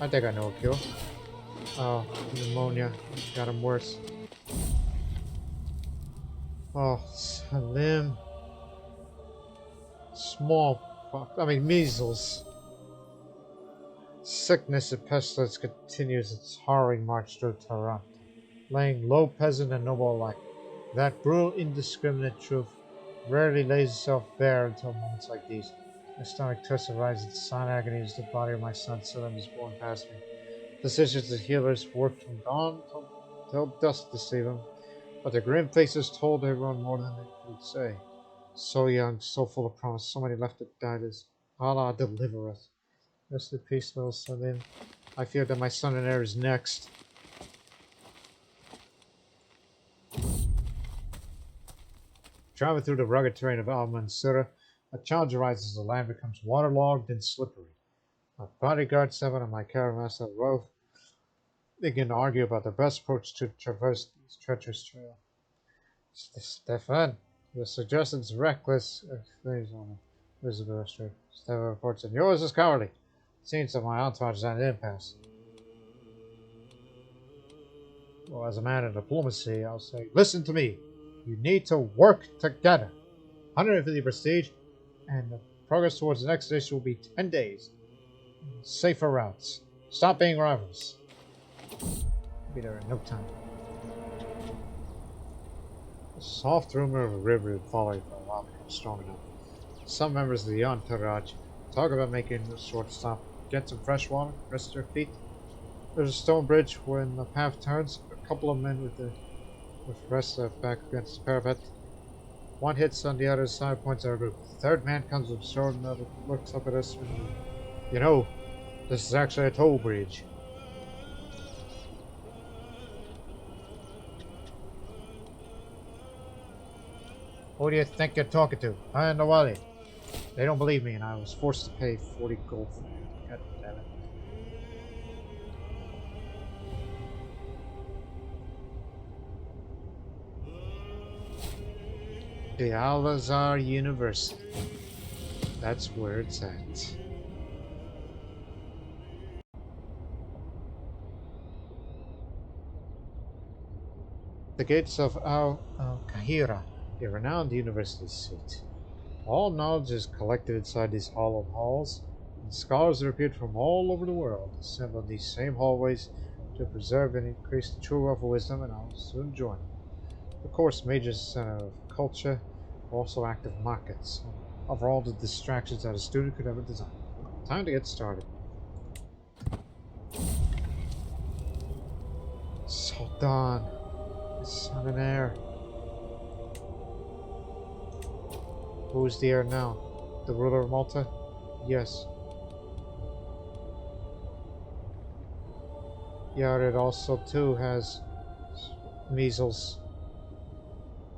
I think I know a cure. Oh, pneumonia. Got him worse. Oh, Salim. Smallpox. I mean, measles. Sickness and pestilence continues its harrowing march through Taranto, laying low peasant and noble alike. That brutal, indiscriminate truth rarely lays itself bare until moments like these. My stomach twists and rises in silent agony as the body of my son Salim is borne past me. Physicians and healers worked from dawn till dusk to save him, but their grim faces told everyone more than they could say. So young, so full of promise, so many left that died as Allah deliver us. Rest in peace, little Salim. I fear that my son and heir is next. Traveling through the rugged terrain of Al Mansura, a challenge arises as the land becomes waterlogged and slippery. My bodyguard, 7, and my caravanserai Rove begin to argue about the best approach to traverse this treacherous trail. Stefan, your suggestion is reckless. Visible Street. Stefan reports that yours is cowardly. Seems that my entourage is at an impasse. Well, as a man of diplomacy, I'll say, listen to me. You need to work together. 150 prestige, and the progress towards the next station will be 10 days. Safer routes. Stop being rivals. Be there in no time. The soft rumor of a river would follow you for a while becomes strong enough. Some members of the entourage talk about making a short stop. Get some fresh water, rest your feet. There's a stone bridge when the path turns. A couple of men with rest their back against the parapet. One hits on the other side, points at our group. The third man comes with sword and another looks up at us. You know, this is actually a toll bridge. Who do you think you're talking to? I am Nawali. They don't believe me, and I was forced to pay 40 gold for it. God damn it. The Al-Azhar University. That's where it's at. The gates of Al-Kahira, a renowned university seat. All knowledge is collected inside these hollowed halls, and scholars that appeared from all over the world assemble in these same hallways to preserve and increase the true wealth of wisdom, and I'll soon join them. The course majors center of culture, also active markets, offer all the distractions that a student could ever desire. Time to get started. Sawdan, son and heir. Who is the heir now? The ruler of Malta? Yes. Yared also too has measles.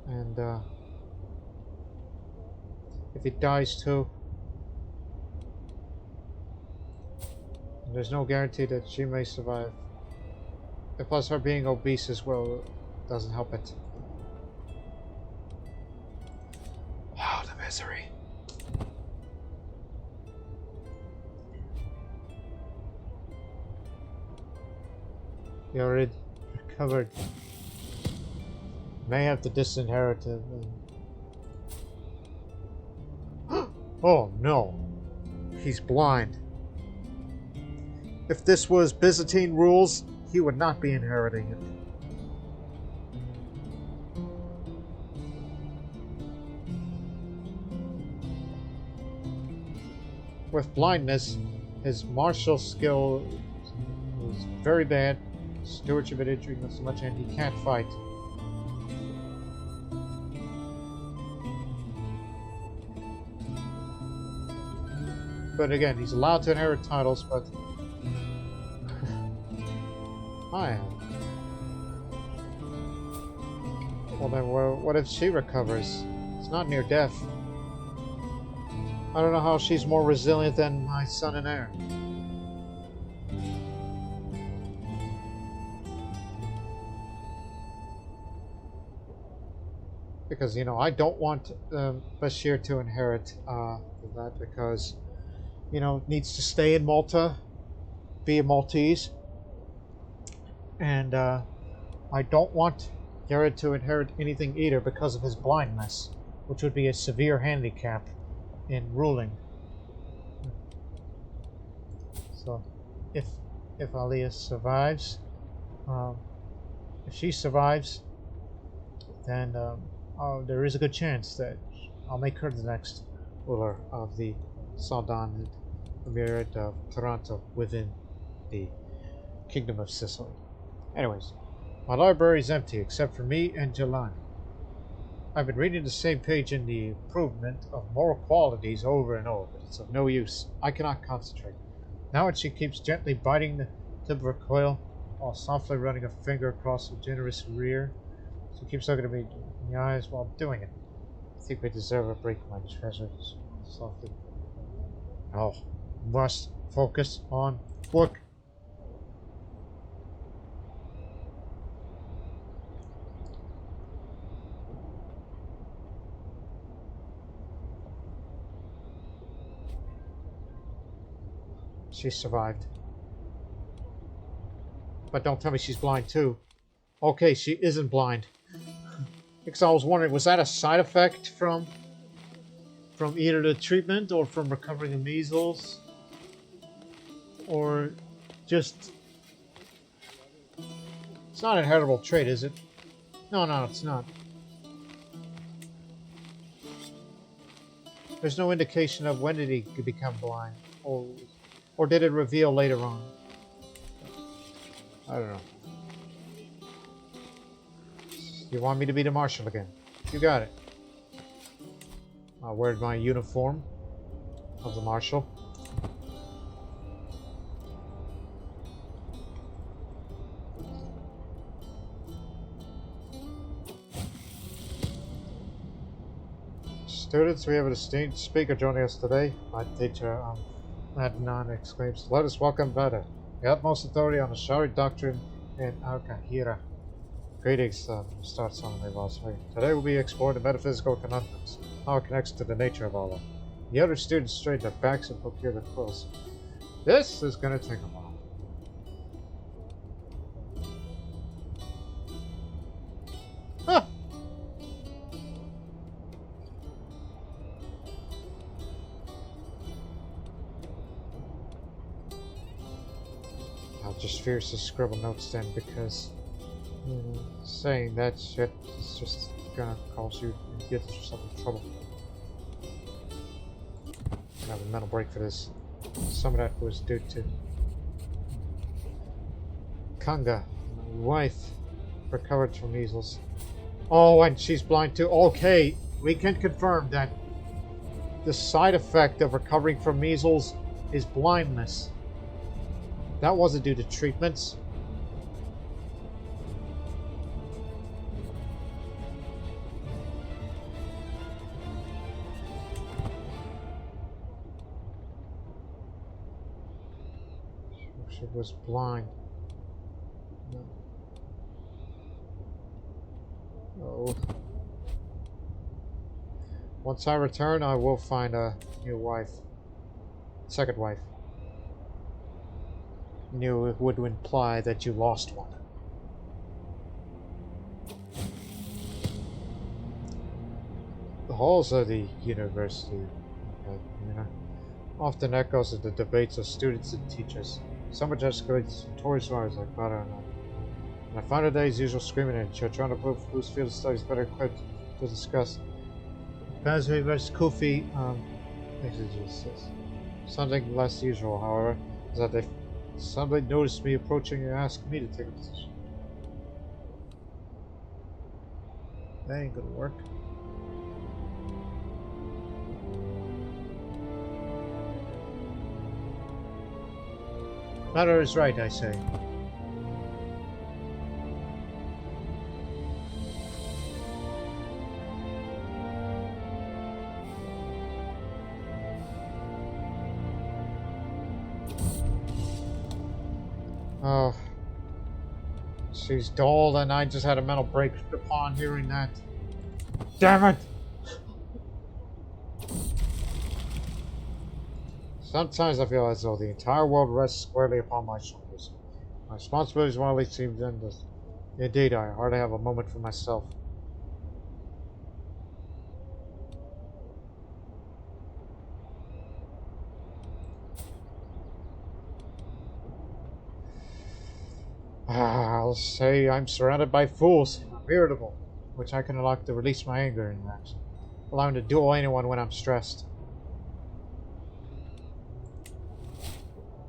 And if he dies too, there's no guarantee that she may survive. And plus her being obese as well doesn't help it. Oh, the misery. Yared recovered. May have to disinherit him. Oh no, he's blind. If this was Byzantine rules, he would not be inheriting it. With blindness, his martial skill is very bad. Stewardship and intrigue not so much, and he can't fight. But again, he's allowed to inherit titles, but I am. Well then, what if she recovers? It's not near death. I don't know how she's more resilient than my son and heir. Because, you know, I don't want Bashir to inherit that because, you know, needs to stay in Malta, be a Maltese. And I don't want Jared to inherit anything either because of his blindness, which would be a severe handicap in ruling. So, if Aliyah survives, if she survives, then there is a good chance that I'll make her the next ruler of the Sawdan Emirate of Taranto within the Kingdom of Sicily. Anyways, my library is empty except for me and Jelani. I've been reading the same page in the improvement of moral qualities over and over, but it's of no use. I cannot concentrate. Now she keeps gently biting the tip of her coil while softly running a finger across her generous rear. She keeps looking at me in the eyes while doing it. I think we deserve a break, my treasures. Softly. Oh, must focus on work. She survived. But don't tell me she's blind too. Okay, she isn't blind. Because I was wondering, was that a side effect from either the treatment or from recovering the measles? Or just... It's not an heritable trait, is it? No, it's not. There's no indication of when did he become blind. Or did it reveal later on? I don't know. You want me to be the marshal again? You got it. I'll wear my uniform of the marshal. Students, we have a distinct speaker joining us today. My teacher, Adnan, exclaims, "Let us welcome Veda, the utmost authority on the Shari doctrine in Al-Kahira." Greetings, starts on the philosophy. Today we'll be exploring the metaphysical conundrums, how it connects to the nature of Allah. The other students straighten their backs and procure their quills. This is going to take a while. Huh. I'll just fiercely scribble notes then, because saying that shit is just gonna cause you and get yourself in trouble. I have a mental break for this. Some of that was due to Kanga, my wife, recovered from measles. Oh, and she's blind too. Okay, we can confirm that the side effect of recovering from measles is blindness. That wasn't due to treatments. She was blind. No. Oh. Once I return, I will find a new wife. Second wife. Knew it would imply that you lost one. The halls of the university, often echoes of the debates of students and teachers. Some of escalates towards wars like butter and all. And I find today's usual screaming at each other, trying to prove whose field of study is better equipped to discuss. Basri versus Kufi exegesis. Something less usual, however, is that they suddenly noticed me approaching and asked me to take a position. That ain't gonna work. Matter is right, I say. Oh. She's dull, and I just had a mental break upon hearing that. Damn it! Sometimes I feel as though the entire world rests squarely upon my shoulders. My responsibilities wildly seem endless. Indeed, I hardly have a moment for myself. I'll say I'm surrounded by fools. I'm irritable, which I can elect to release my anger in action, allowing to duel anyone when I'm stressed.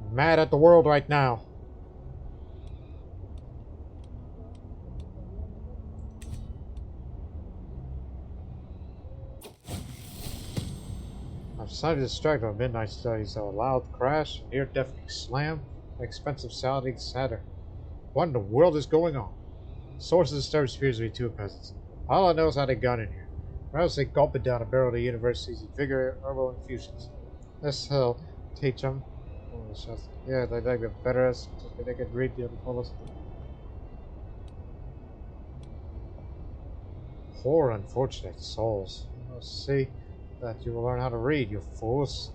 I'm mad at the world right now. I'm slightly distracted by midnight studies of a loud crash, a near-deafening slam, an expensive sounding shatter. What in the world is going on? The source of the disturbance appears to be two peasants. All I know is how they got in here. Perhaps they gulped it down a barrel of the university's invigorate herbal infusions. This will teach them. Yeah, they like the better as they could read the other fellows. Poor unfortunate souls. You must see that you will learn how to read, you fools.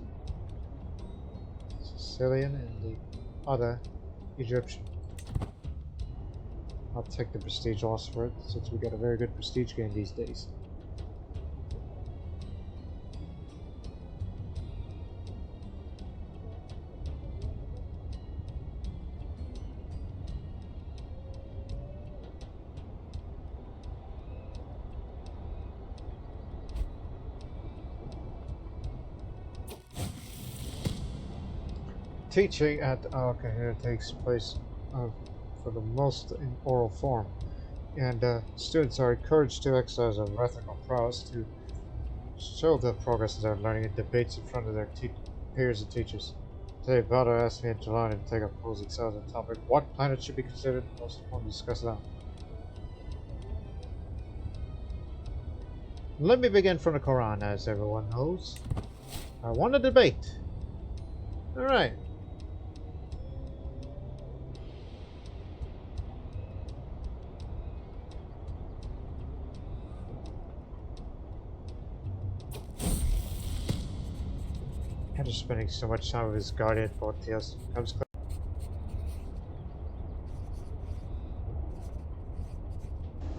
Sicilian and the other Egyptian. I'll take the prestige loss for it, since we got a very good prestige game these days. Teaching at Al-Kahira takes place for the most in oral form, and students are encouraged to exercise a rhetorical prowess to show the progress of their learning in debates in front of their peers and teachers. Today, Baldo asked me and Jelani to take up opposing sides on the topic: what planet should be considered most important to discuss now? Let me begin from the Quran, as everyone knows. I want a debate. Alright. After spending so much time with his guardian for Theos comes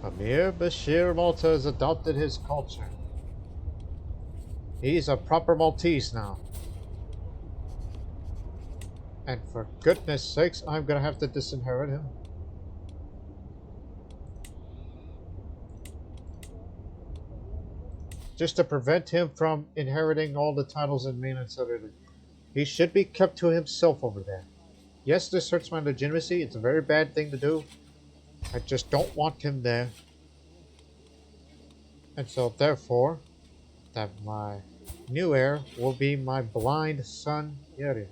Amir Bashir Malta has adopted his culture. He's a proper Maltese now. And for goodness sakes, I'm gonna have to disinherit him. Just to prevent him from inheriting all the titles in mainland Salerno. He should be kept to himself over there. Yes, this hurts my legitimacy. It's a very bad thing to do. I just don't want him there. And so, therefore, that my new heir will be my blind son, Yeri.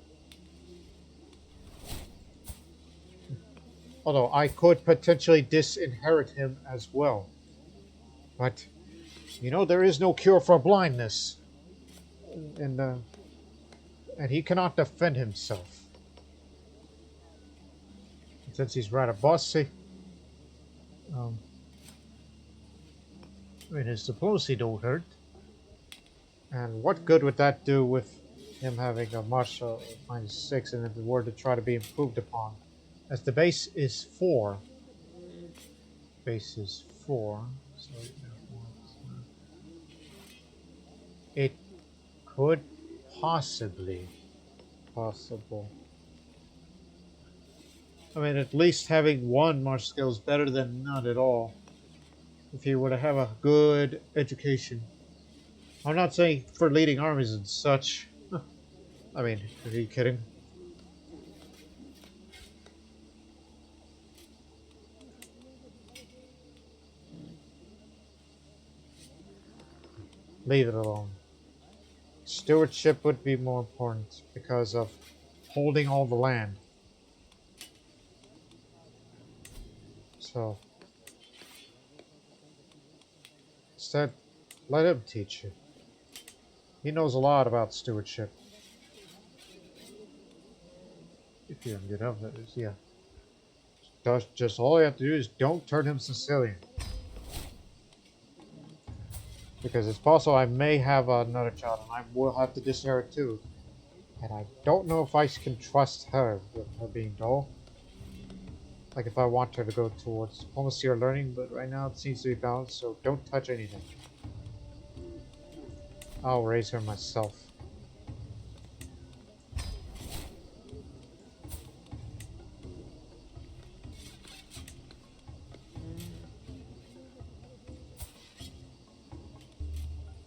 Although I could potentially disinherit him as well. But, you know, there is no cure for blindness. And he cannot defend himself. And since he's rather bossy, I mean, his diplomacy don't hurt. And what good would that do with him having a martial -6 and if it were to try to be improved upon? As the base is 4. Base is 4. So it could possible. I mean, at least having one martial skill is better than none at all. If you were to have a good education. I'm not saying for leading armies and such. I mean, are you kidding? Leave it alone. Stewardship would be more important because of holding all the land. So, instead, let him teach you. He knows a lot about stewardship. If you can get up, that is, yeah. Just all you have to do is don't turn him Sicilian. Because it's possible I may have another child and I will have to disinherit too. And I don't know if I can trust her with her being dull. Like if I want her to go towards diplomacy or learning, but right now it seems to be balanced, so don't touch anything. I'll raise her myself.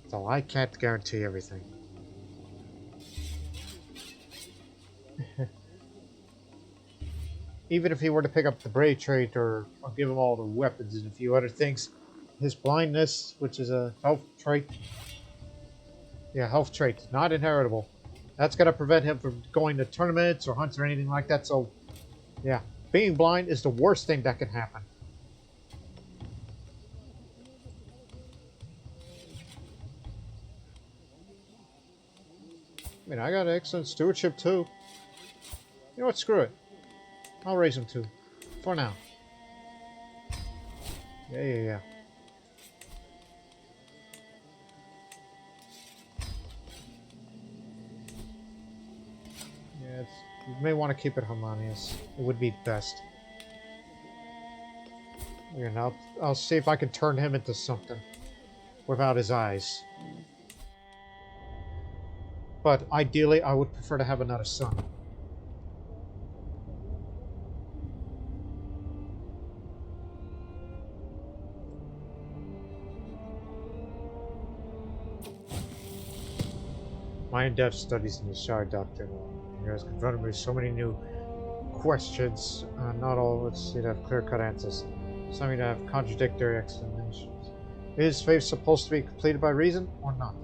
So I can't guarantee everything. Even if he were to pick up the brave trait or give him all the weapons and a few other things, his blindness, which is a health trait. Yeah, health trait, not inheritable. That's going to prevent him from going to tournaments or hunts or anything like that. So, yeah, being blind is the worst thing that can happen. I mean, I got excellent stewardship too. You know what? Screw it. I'll raise him too. For now. Yeah. Yeah, you may want to keep it harmonious. It would be best. And I'll see if I can turn him into something without his eyes. But ideally, I would prefer to have another son. My in-depth studies in the Shah doctrine has confronted me with so many new questions. Not all would seem to have clear-cut answers. Some to have contradictory explanations. Is faith supposed to be completed by reason or not?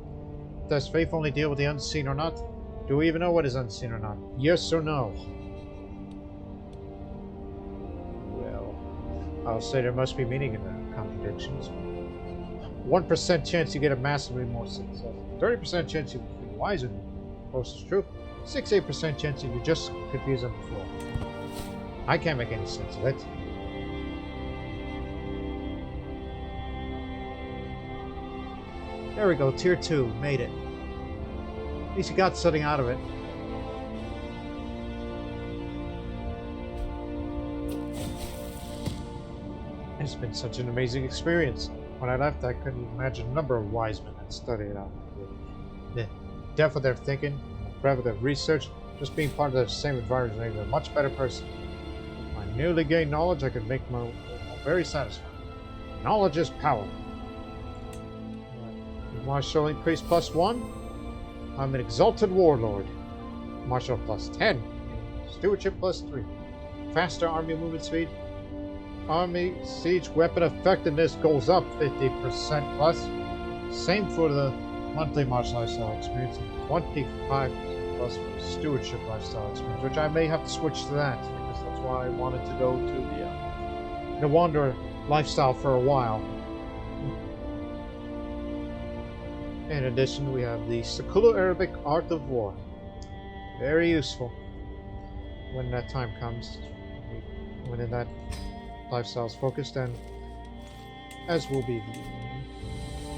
Does faith only deal with the unseen or not? Do we even know what is unseen or not? Yes or no? Well, I'll say there must be meaning in the contradictions. 1% chance you get a massively more successful. 30% chance you will be wiser than closest truth. 68% chance that you just confuse them before. I can't make any sense of it. There we go, tier 2, made it. At least you got something out of it. It's been such an amazing experience. When I left, I couldn't imagine the number of wise men that studied out. The depth of their thinking, the breadth of their research, just being part of the same environment made me a much better person. With my newly gained knowledge, I could make my world very satisfying. Knowledge is power. Martial increase +1. I'm an exalted warlord. Martial +10. Stewardship +3. Faster army movement speed. Army siege weapon effectiveness goes up 50% plus. Same for the monthly martial lifestyle experience. 25 plus for stewardship lifestyle experience, which I may have to switch to that because that's why I wanted to go to the wanderer lifestyle for a while. In addition, we have the Siculo-Arabic art of war. Very useful when that time comes. When that lifestyle is focused, and as will be.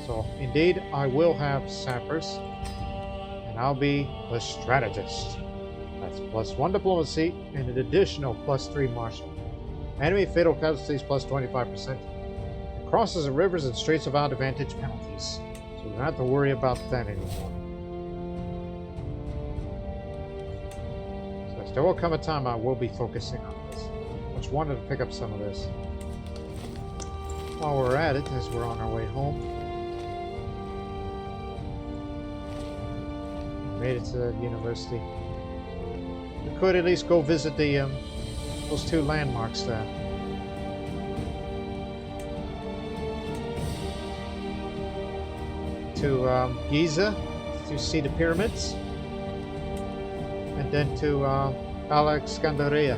So, indeed, I will have sappers, and I'll be the strategist. That's +1 diplomacy, and an additional +3 martial. Enemy fatal casualties +25%. And crosses of rivers and straits without advantage penalties. So we don't have to worry about that anymore. So there will come a time I will be focusing on this. I just wanted to pick up some of this. While we're at it, as we're on our way home, we made it to the university. We could at least go visit the those 2 landmarks there. To Giza to see the pyramids, and then to Alexandria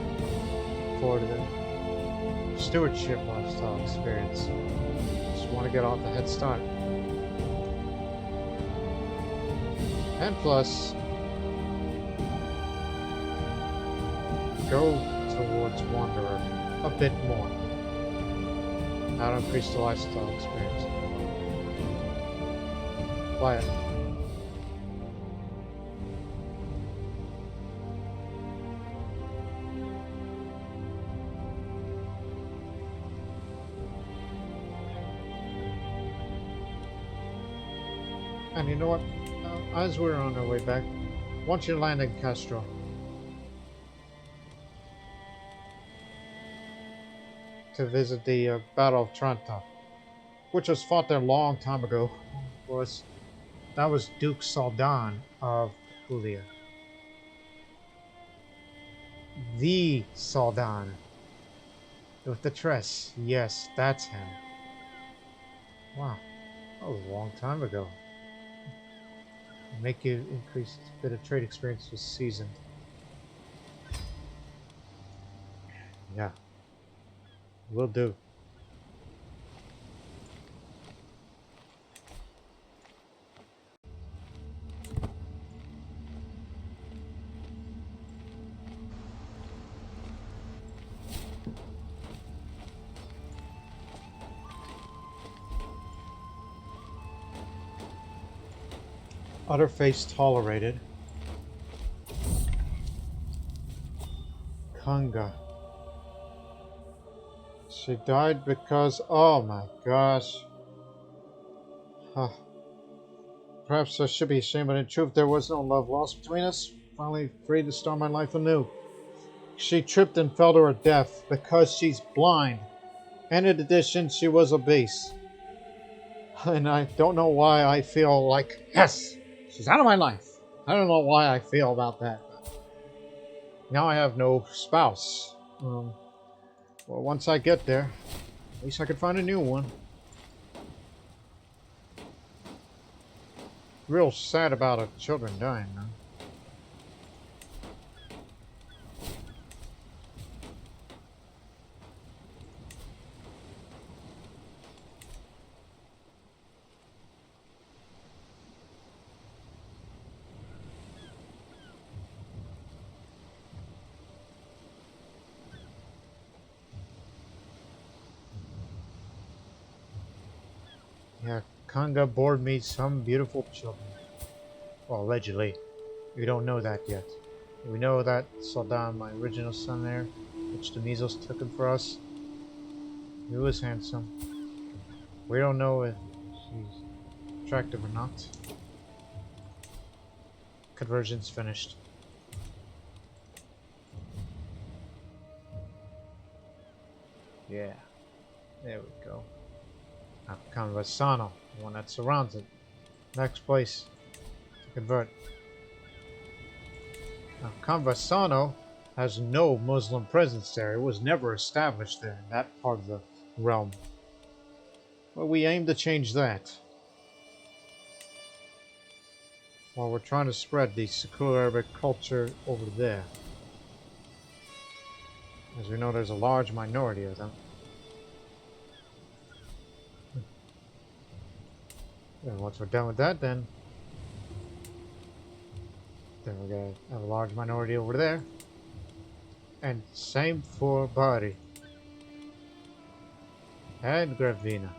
for the stewardship lifestyle experience. Just want to get off the head start. And plus, go towards Wanderer a bit more. That'll increase the lifestyle experience. Quiet. And you know what? As we're on our way back, once you land in Castro, to visit the Battle of Taranto, which was fought there a long time ago. Of course, that was Duke Sawdan of Apulia. The Sawdan. With the tress. Yes, that's him. Wow. That was a long time ago. Make you increase a bit of trade experience with seasoned. Yeah. Will do. Utter face tolerated. Kunga. She died because... oh my gosh. Huh. Perhaps I should be ashamed, but in truth there was no love lost between us. Finally free to start my life anew. She tripped and fell to her death because she's blind. And in addition, she was obese. And I don't know why I feel like, yes, she's out of my life. I don't know why I feel about that. Now I have no spouse. Well, once I get there, at least I can find a new one. Real sad about her children dying, though. Yeah, Kanga bore me some beautiful children. Well, allegedly. We don't know that yet. We know that Sawdan, my original son there, which the measles took him for us, he was handsome. We don't know if he's attractive or not. Conversion's finished. Yeah, there we go. Now Conversano, the one that surrounds it. Next place to convert. Now Conversano has no Muslim presence there. It was never established there in that part of the realm. But we aim to change that. While we're trying to spread the Siculo-Arabic culture over there. As we know, there's a large minority of them. And once we're done with that, then we're going to have a large minority over there. And same for Bari. And Gravina.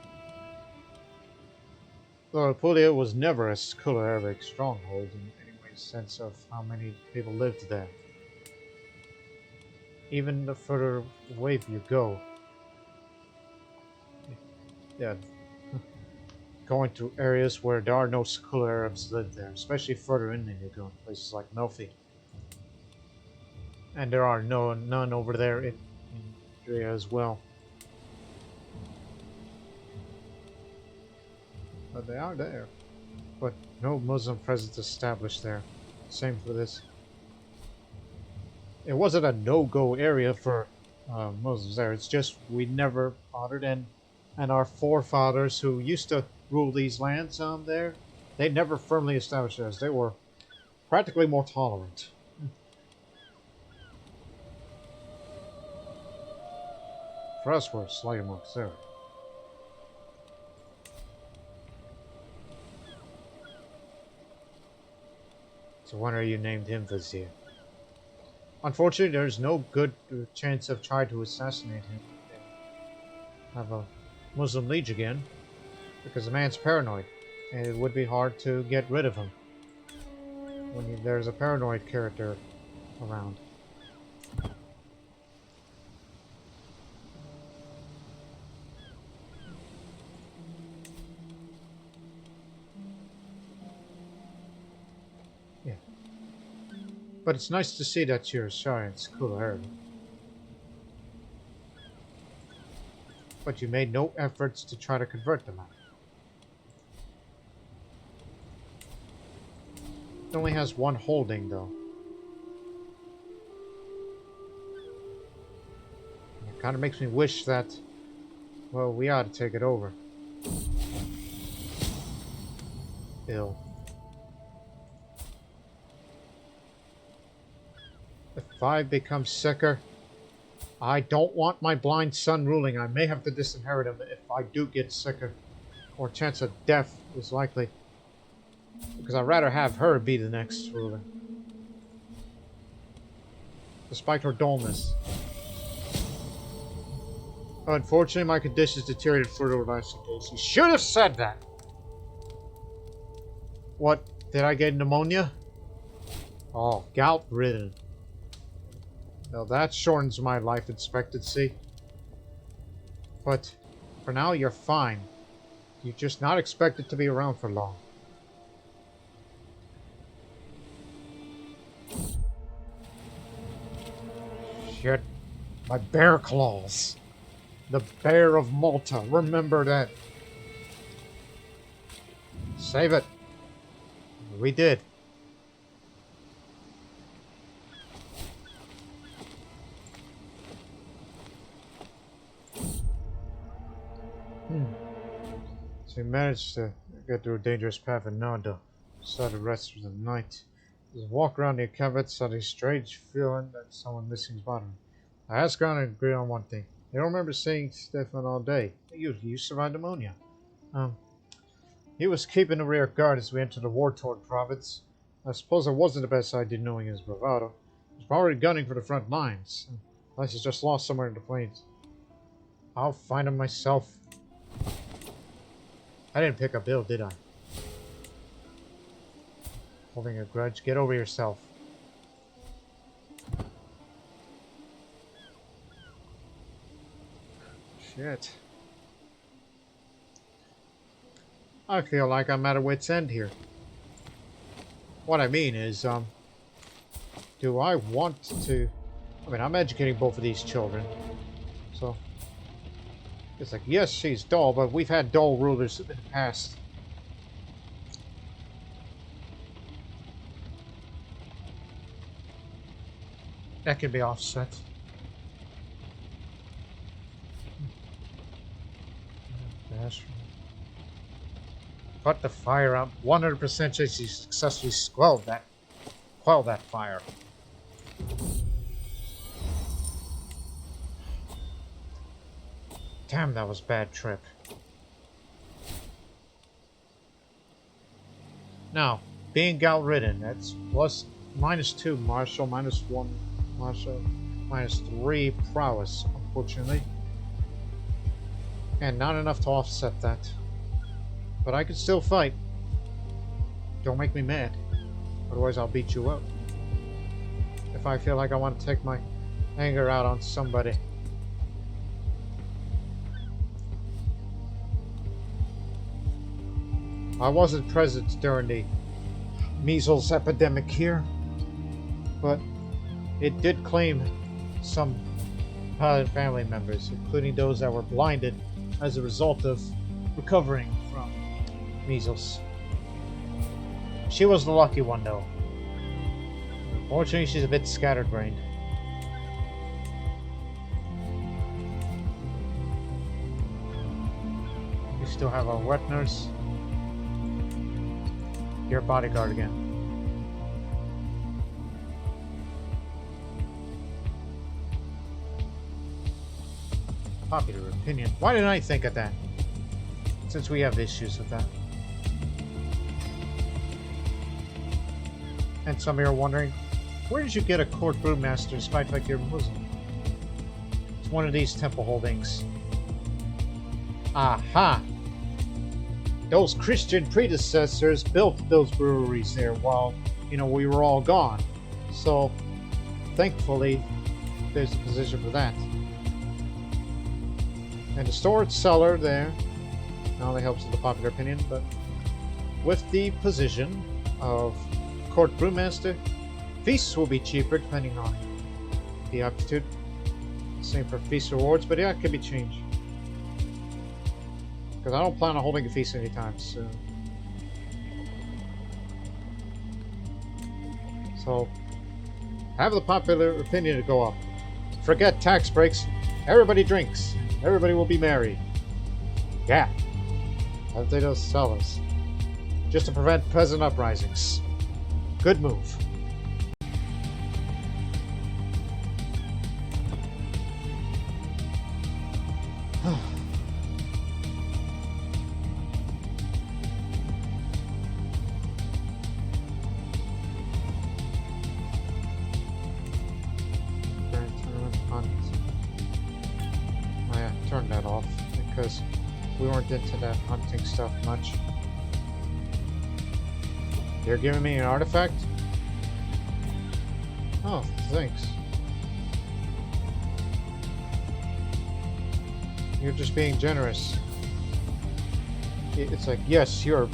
Though Apulia was never a Siculo-Arabic stronghold in any way sense of how many people lived there. Even the further away you go. Yeah. Going to areas where there are no Siculo-Arabs live there, especially further in you go, places like Melfi. And there are none over there in Adria as well. But they are there. But no Muslim presence established there. Same for this. It wasn't a no-go area for Muslims there. It's just we never bothered, and our forefathers who used to rule these lands there, they never firmly established theirs. They were practically more tolerant. For us, we're slightly more conservative. So when are you named him Vizier? Unfortunately, there's no good chance of trying to assassinate him. Have a Muslim liege again, because the man's paranoid, and it would be hard to get rid of him when there's a paranoid character around. Yeah. But it's nice to see that you're shy and Siculo-Arab. But you made no efforts to try to convert them out. It only has one holding, though. It kind of makes me wish that, well, we ought to take it over. Ill. If I become sicker, I don't want my blind son ruling. I may have to disinherit him if I do get sicker. Or chance of death is likely. Because I'd rather have her be the next ruler. Despite her dullness. Unfortunately, my conditions deteriorated further with last days. You should have said that! What? Did I get pneumonia? Oh, gout-ridden. Well, that shortens my life expectancy. But for now, you're fine. You're just not expected to be around for long. Shit. My bear claws. The bear of Malta. Remember that. Save it. We did. So we managed to get through a dangerous path in Nanda. Decided to rest for the night. Just walk around the caveats, had a strange feeling that someone missing his body. I asked around and agreed on one thing. They don't remember seeing Stefan all day. You survived pneumonia. He was keeping the rear guard as we entered the war-torn province. I suppose it wasn't the best idea knowing his bravado. He was probably gunning for the front lines. Unless he's just lost somewhere in the plains. I'll find him myself. I didn't pick a bill, did I? Holding a grudge. Get over yourself. Shit. I feel like I'm at a wit's end here. What I mean is, do I want to... I mean, I'm educating both of these children. So, it's like, yes, she's dull, but we've had dull rulers in the past. That can be offset. Put the fire out. 100% she successfully quelled that fire. Damn, that was a bad trip. Now, being gout-ridden, that's plus -2 martial, -1 martial, -3 prowess, unfortunately. And not enough to offset that. But I can still fight. Don't make me mad. Otherwise I'll beat you up. If I feel like I want to take my anger out on somebody. I wasn't present during the measles epidemic here, but it did claim some family members, including those that were blinded as a result of recovering from measles. She was the lucky one, though. Unfortunately, she's a bit scatterbrained. We still have our wet nurse. Your bodyguard again. Popular opinion. Why didn't I think of that? Since we have issues with that. And some of you are wondering, where did you get a court brewmaster despite like you're Muslim? It's one of these temple holdings. Aha! Those Christian predecessors built those breweries there while, we were all gone. So, thankfully, there's a position for that. And the storage cellar there not only helps with the popular opinion, but with the position of court brewmaster, feasts will be cheaper depending on the aptitude. Same for feast rewards, but yeah, it can be changed. Because I don't plan on holding a feast anytime soon. So, have the popular opinion to go up. Forget tax breaks. Everybody drinks. Everybody will be merry. Yeah. As they just sell us. Just to prevent peasant uprisings. Good move. Turn that off because we weren't into that hunting stuff much. You're giving me an artifact? Oh, thanks. You're just being generous. It's like, yes, you're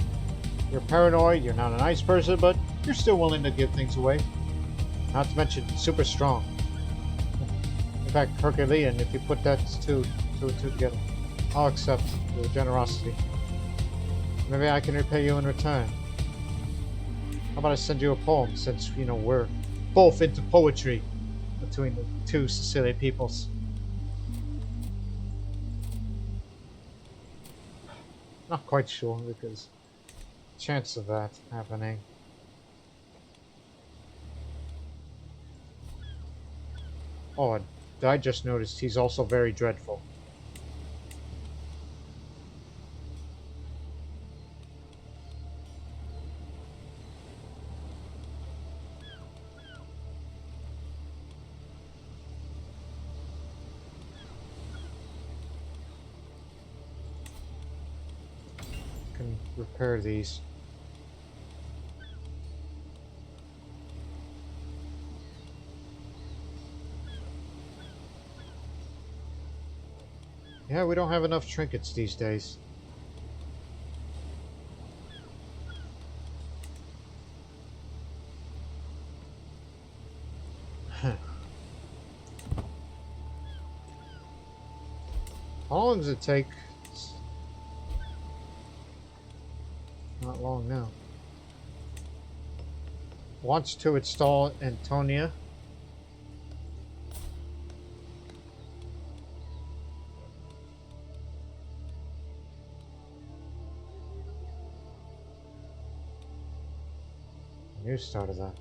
paranoid, you're not a nice person, but you're still willing to give things away. Not to mention, super strong. In fact, Herculean, if you put that two together. I'll accept your generosity. Maybe I can repay you in return. How about I send you a poem, since, we're both into poetry between the two Sicilian peoples. Not quite sure, because chance of that happening. Oh, I just noticed he's also very dreadful. can repair these. Yeah, we don't have enough trinkets these days. How long does it take? It's not long now. Wants to install Antonia. You started that.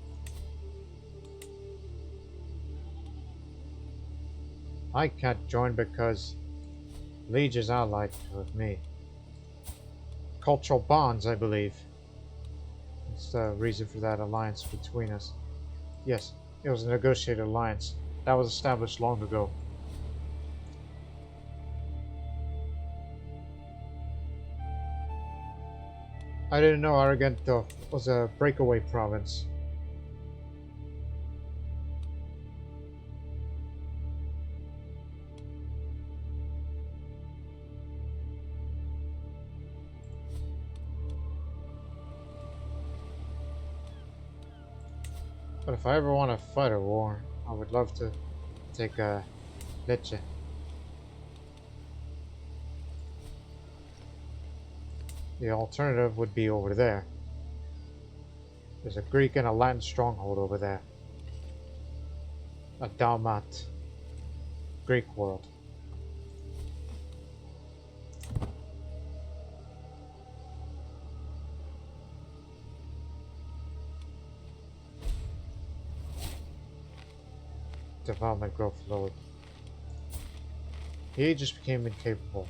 I can't join because Liege is allied with me. Cultural bonds, I believe. That's the reason for that alliance between us. Yes, it was a negotiated alliance. That was established long ago. I didn't know Argento was a breakaway province. But if I ever want to fight a war, I would love to take a Lecce. The alternative would be over there. There's a Greek and a Latin stronghold over there. A Dalmat. Greek world. Development growth load. He just became incapable.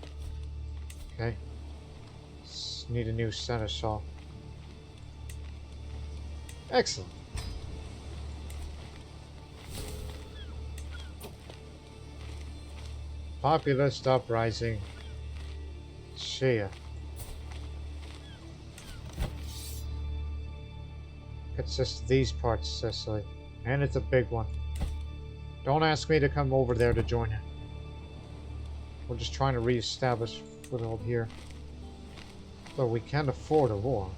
Okay. Need a new seneschal. Excellent. Populist uprising. Shia. Consists of these parts of Sicily. And it's a big one. Don't ask me to come over there to join it. We're just trying to reestablish foothold here. But we can't afford a war.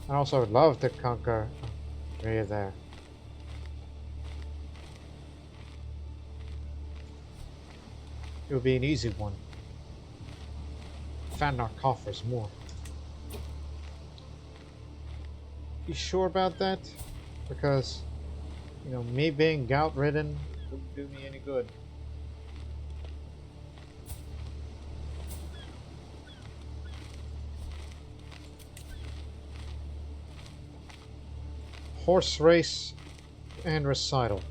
I also would love to conquer area there. It would be an easy one. Fatten our coffers more. You sure about that? Because, you know, me being gout-ridden wouldn't do me any good. Horse race and recital.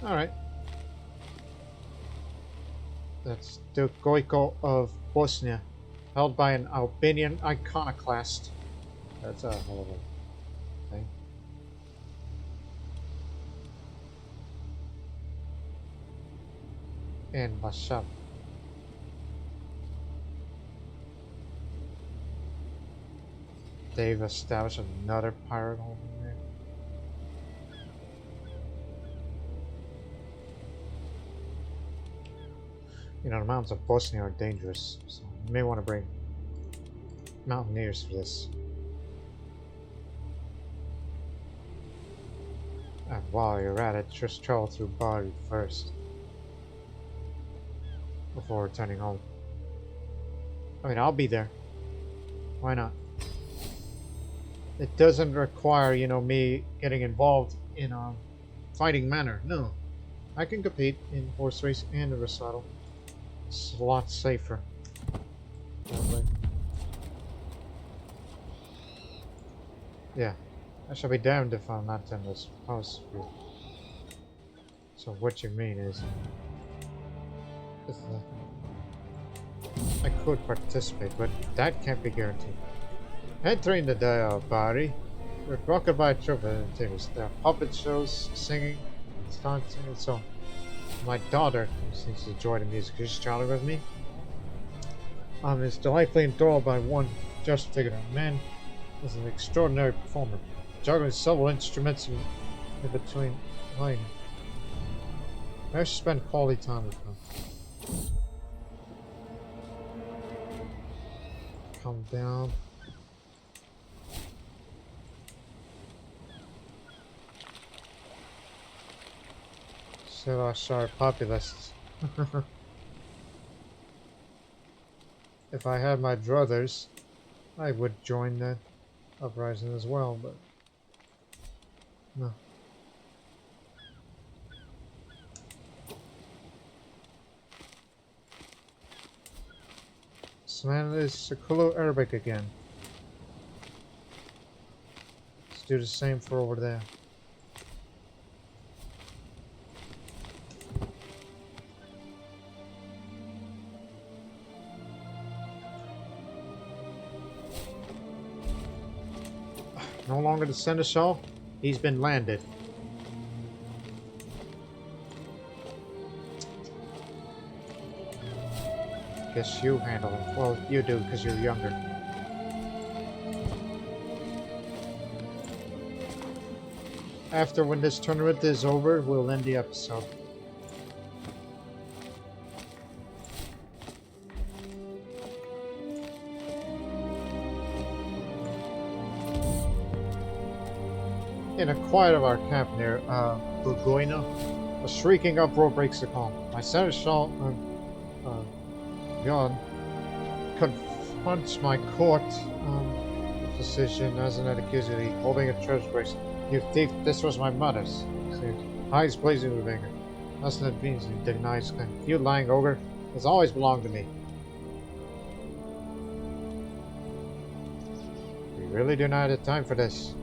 Alright. That's Duke Goiko of Bosnia, held by an Albanian iconoclast. That's a hell of a thing. And Mashab. They've established another pirate hold in there. You know, the mountains of Bosnia are dangerous, so you may want to bring mountaineers for this. And while you're at it, just travel through Bari first. Before returning home. I mean, I'll be there. Why not? It doesn't require, you know, me getting involved in a fighting manner. No. I can compete in horse race and a recital. It's a lot safer. That way. Yeah. I shall be damned if I'm not in this house view. So what you mean is... I could participate, but that can't be guaranteed. Entering the day of Bari, we're broken by a troop of entertainers. There are puppet shows, singing, dancing, and so on. My daughter seems to enjoy the music. Is she traveling with me? I'm as delightfully enthralled by one just figure. Man is an extraordinary performer, juggling several instruments in between playing. I should spend quality time with him. Come down. So I sorry, populists. If I had my druthers, I would join that uprising as well, but no. This man is Siculo-Arabic again. Let's do the same for over there. No longer the seneschal, he's been landed. Guess you handle him. Well, you do because you're younger. After when this tournament is over, we'll end the episode. In a quiet of our camp near Bugoina, a shrieking uproar breaks the calm. My seneschal, John, confronts my court physician as an accusatory, holding a treasure bracelet. You thief, this was my mother's. Eyes blazing with anger. That's not means he denies claim. You lying ogre, has always belonged to me. We really do not have time for this.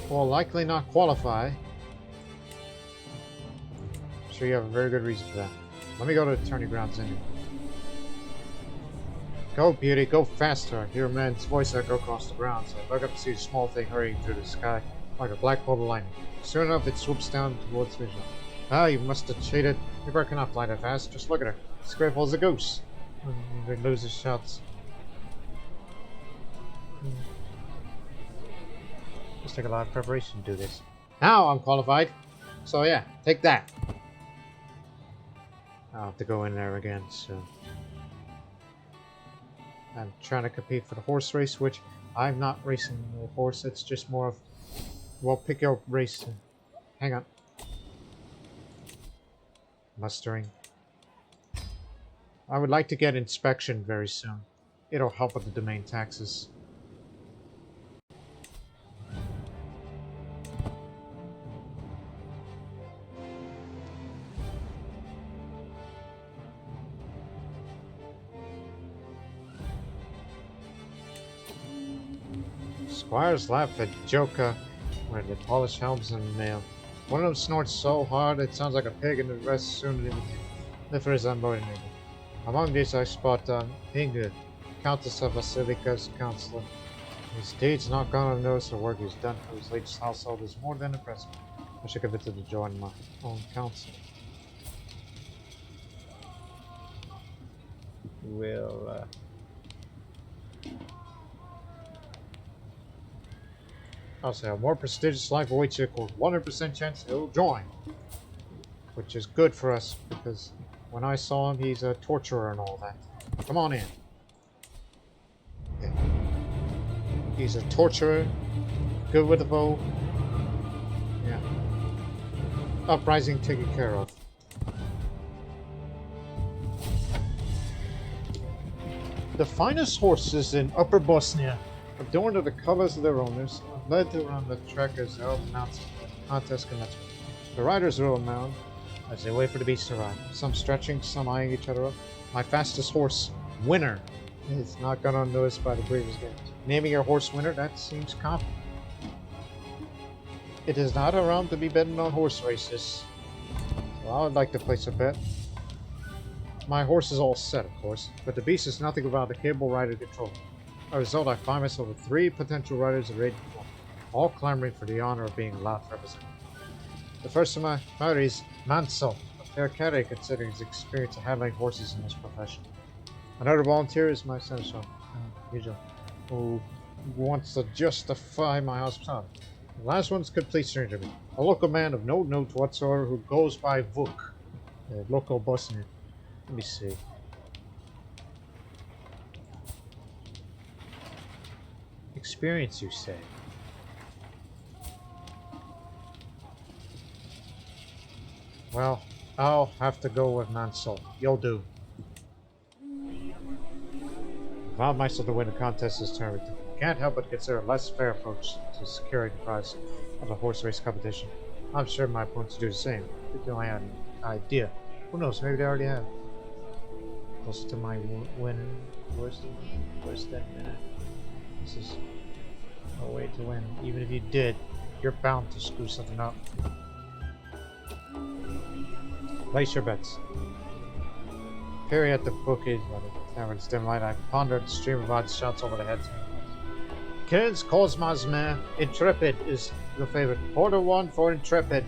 Will likely not qualify. I'm sure you have a very good reason for that. Let me go to the tourney grounds anyway. Go, beauty, go faster. I hear a man's voice echo across the grounds. I look up to see a small thing hurrying through the sky like a black bolt of lightning. Soon enough, it swoops down towards vision. Ah, you must have cheated. Your bird cannot fly that fast. Just look at her. As graceful as a goose. He loses shouts. Let's take a lot of preparation to do this. Now I'm qualified. So yeah, take that. I'll have to go in there again soon. I'm trying to compete for the horse race, which I'm not racing the horse. It's just more of, well, pick your race. Hang on. Mustering. I would like to get inspection very soon. It'll help with the domain taxes. Squires laugh at Joka when they polish helms and mail. One of them snorts so hard it sounds like a pig, and the rest soon differ as unmotivated. Among these I spot Ingrid, Countess of Basilica's counselor. His deeds not gone unnoticed. The work he's done for his latest household is more than impressive. I should give it to the join my own council. We'll I'll say a more prestigious life awaits you, of course. 100% chance he'll join. Which is good for us, because when I saw him, he's a torturer and all that. Come on in. Yeah. He's a torturer, good with a bow. Yeah. Uprising taken care of. The finest horses in Upper Bosnia, adorned with the colors of their owners, led around the track as the contest commencement. The riders roll around as they wait for the beast to arrive. Some stretching, some eyeing each other up. My fastest horse, Winner, is not gone unnoticed by the previous games. Naming your horse Winner, that seems confident. It is not around to be betting on horse races, so I would like to place a bet. My horse is all set, of course, but the beast is nothing without a cable rider control. As a result, I find myself with 3 potential riders arrayed before me, all clamoring for the honor of being allowed to represent. The first of my riders is Mansell, a fair candidate considering his experience of handling horses in this profession. Another volunteer is my seneschal, usual, who wants to justify my hospitality. The last one's a complete stranger to me, a local man of no note whatsoever who goes by Vuk, the local Bosnian. Let me see. Experience, you say? Well, I'll have to go with Mansell. You'll do. I vowed myself to win the contest this term. Can't help but consider a less fair approach to securing the prize of the horse race competition. I'm sure my opponents do the same. If they only had an idea. Who knows, maybe they already have. Close to my winning. Worse than minute. This is no way to win. Even if you did, you're bound to screw something up. Place your bets. Peering at the bookies by the tavern's dim light, I pondered the stream of odds shots over the heads. Kins Cosma's mare, Intrepid is the favorite. 4-1 for Intrepid.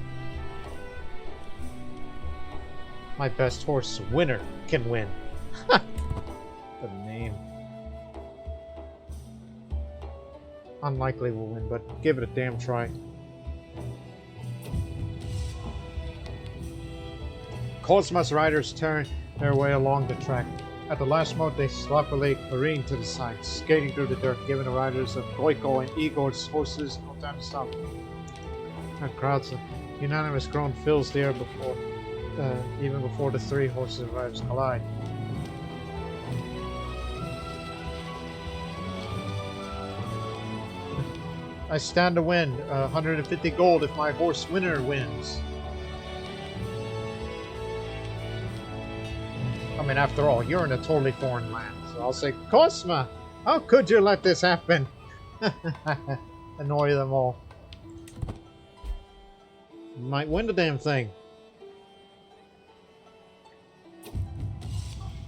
My best horse, Winner, can win. The name. Unlikely we'll win, but give it a damn try. Cosma's riders turn their way along the track. At the last moment, they sloppily careen to the side, skating through the dirt, giving the riders of Goiko and Igor's horses no time to stop. A crowd's unanimous groan fills the air before, even before the 3 horses and riders collide. I stand to win 150 gold if my horse Winner wins. I mean, after all, you're in a totally foreign land, so I'll say, Cosma, how could you let this happen? Annoy them all. You might win the damn thing.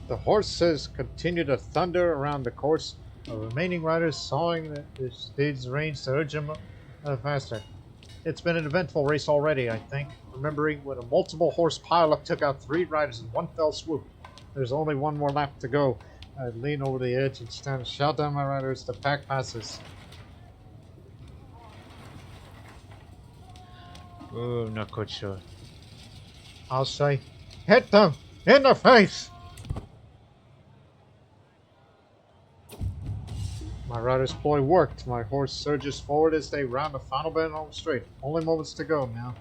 The horses continue to thunder around the course, the remaining riders sawing the steeds' reins to urge them faster. It's been an eventful race already, I think, remembering when a multiple horse pileup took out 3 riders in one fell swoop. There's only 1 more lap to go. I lean over the edge and stand and shout down my riders as the pack passes. Oh, I'm not quite sure. I'll say, hit them in the face! My rider's ploy worked. My horse surges forward as they round the final bend home straight. Only moments to go now.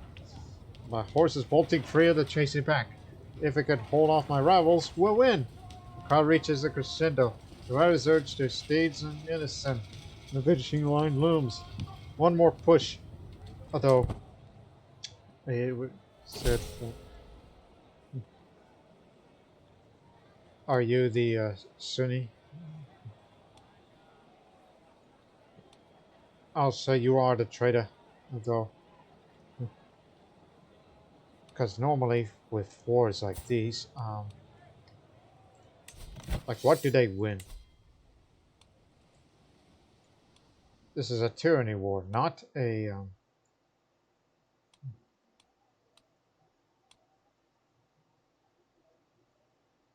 My horse is bolting free of the chasing pack. If it can hold off my rivals, we'll win. The crowd reaches a crescendo. The riders urge their steeds in unison. The finishing line looms. 1 more push. Although, it said, are you the Sunni? I'll say you are the traitor, although, because normally with wars like these, like what do they win? This is a tyranny war, not a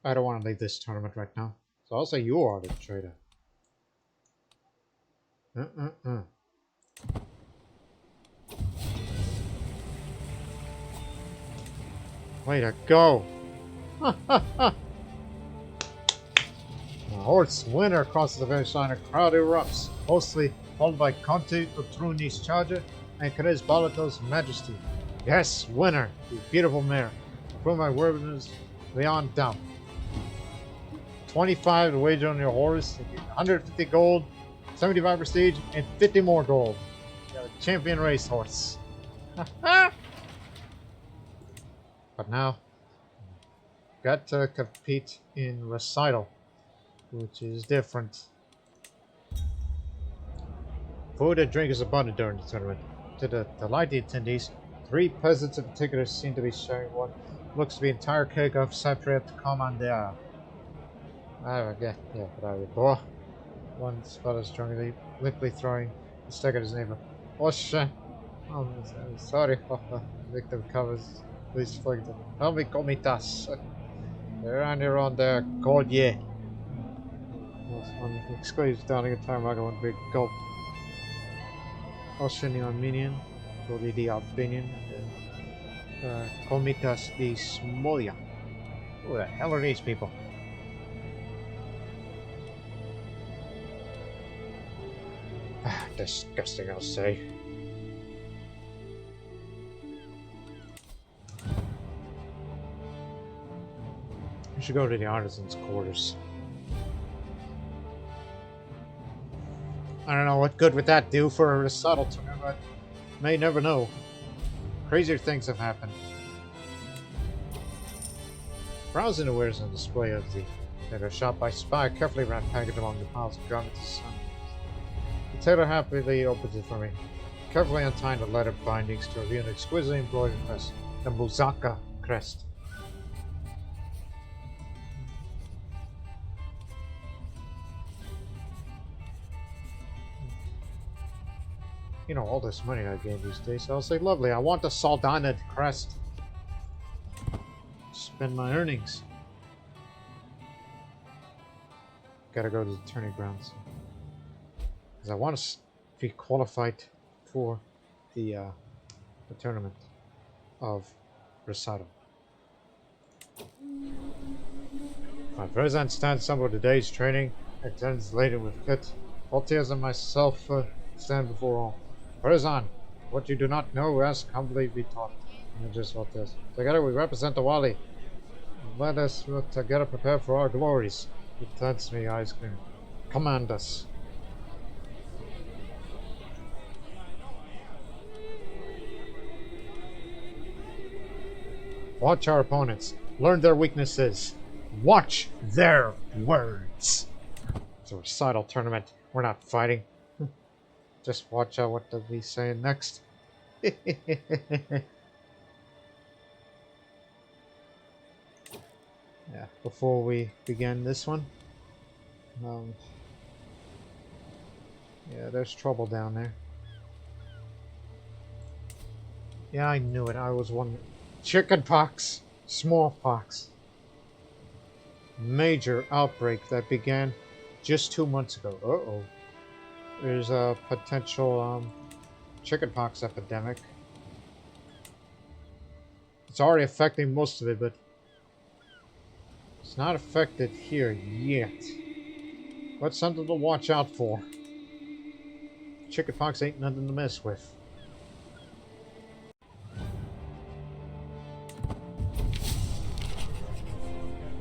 I don't want to leave this tournament right now, so I'll say you are the traitor. Way to go! The horse Winner crosses the finish line. A crowd erupts, mostly followed by Conte Totruni's charger and Carez Balato's Majesty. Yes, Winner, you beautiful mare. Prove my worthiness beyond doubt. 25 to wager on your horse, 150 gold, 75 prestige, and 50 more gold. You got a champion racehorse. But now, got to compete in recital, which is different. Food and drink is abundant during the tournament. To the delight of the attendees, 3 peasants in particular seem to be sharing what looks to be an entire cake of Cypriot commander. Yeah, boy. One fella's drunkenly, limply throwing a stick at his neighbor. Oh shit! I'm sorry. The victim covers. Please flick them. Help me, comitas. They're on your own there. God, yeah. One exclaims, downing a tarmago one big gulp. Austrian Armenian, probably the Albanian, and Comitas de Smolia. Who the hell are these people? Disgusting, I'll say. We should go to the artisans' quarters. I don't know what good would that do for a recital tournament, but may never know. Crazier things have happened. Browsing the wares on display of the tailor shop, I spy carefully ran packaged among the piles of garments. The tailor happily opened it for me, carefully untying the leather bindings to reveal an exquisitely embroidered crest, the Muzaka crest. You know, all this money I gained these days, I'll say, lovely, I want the Sawdanid crest. Spend my earnings. Gotta go to the tourney grounds. Because I want to be qualified for the tournament of recital. My present stands some of today's training, attends laden with kit. Voltaires and myself stand before all. Perzan, what you do not know, ask humbly be taught. And just what this. Together we represent the Wali. Let us together prepare for our glories. He turns me, eyes clear. Command us. Watch our opponents. Learn their weaknesses. Watch their words. It's a recital tournament. We're not fighting. Just watch out what they'll be saying next. Yeah, before we begin this one. Yeah, there's trouble down there. Yeah, I knew it. I was one. Chickenpox. Smallpox. Major outbreak that began just 2 months ago. Uh-oh. There's a potential chickenpox epidemic. It's already affecting most of it, but it's not affected here yet. But something to watch out for. Chickenpox ain't nothing to mess with.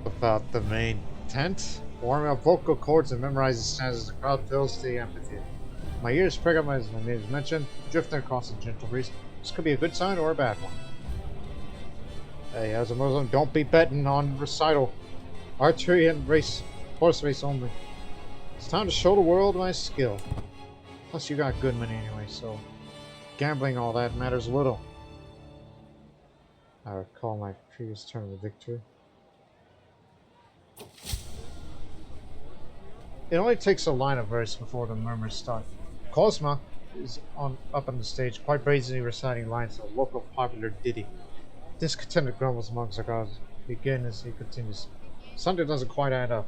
About the main tent. Warming up vocal cords and memorizing stanzas as the crowd fills the amphitheater. My ears prick up as my name is mentioned, drifting across the gentle breeze. This could be a good sign or a bad one. Hey, as a Muslim, don't be betting on recital. Archery and horse race only. It's time to show the world my skill. Plus you got good money anyway, so gambling all that matters little. I recall my previous tournament victory. It only takes a line of verse before the murmurs start. Cosma is up on the stage, quite brazenly reciting lines of a local popular ditty. Discontented grumbles amongst the crowd begin as he continues. Something doesn't quite add up.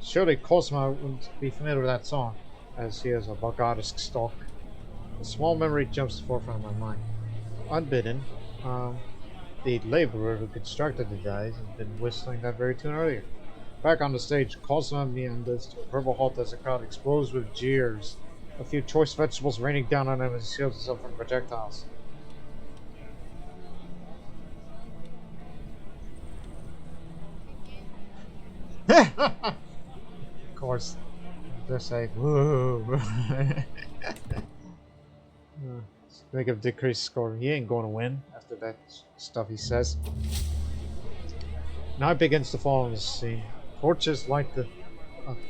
Surely Cosma wouldn't be familiar with that song, as he has a Bulgarisk stalk. A small memory jumps to the forefront of my mind. Unbidden, the laborer who constructed the dice has been whistling that very tune earlier. Back on the stage, Cosma meanders to a verbal halt as the crowd explodes with jeers. A few choice vegetables raining down on him as he shields himself from projectiles. Of course, just say, woo. Make a decreased score. He ain't going to win after that stuff he says. Night begins to fall on the scene. Torches light the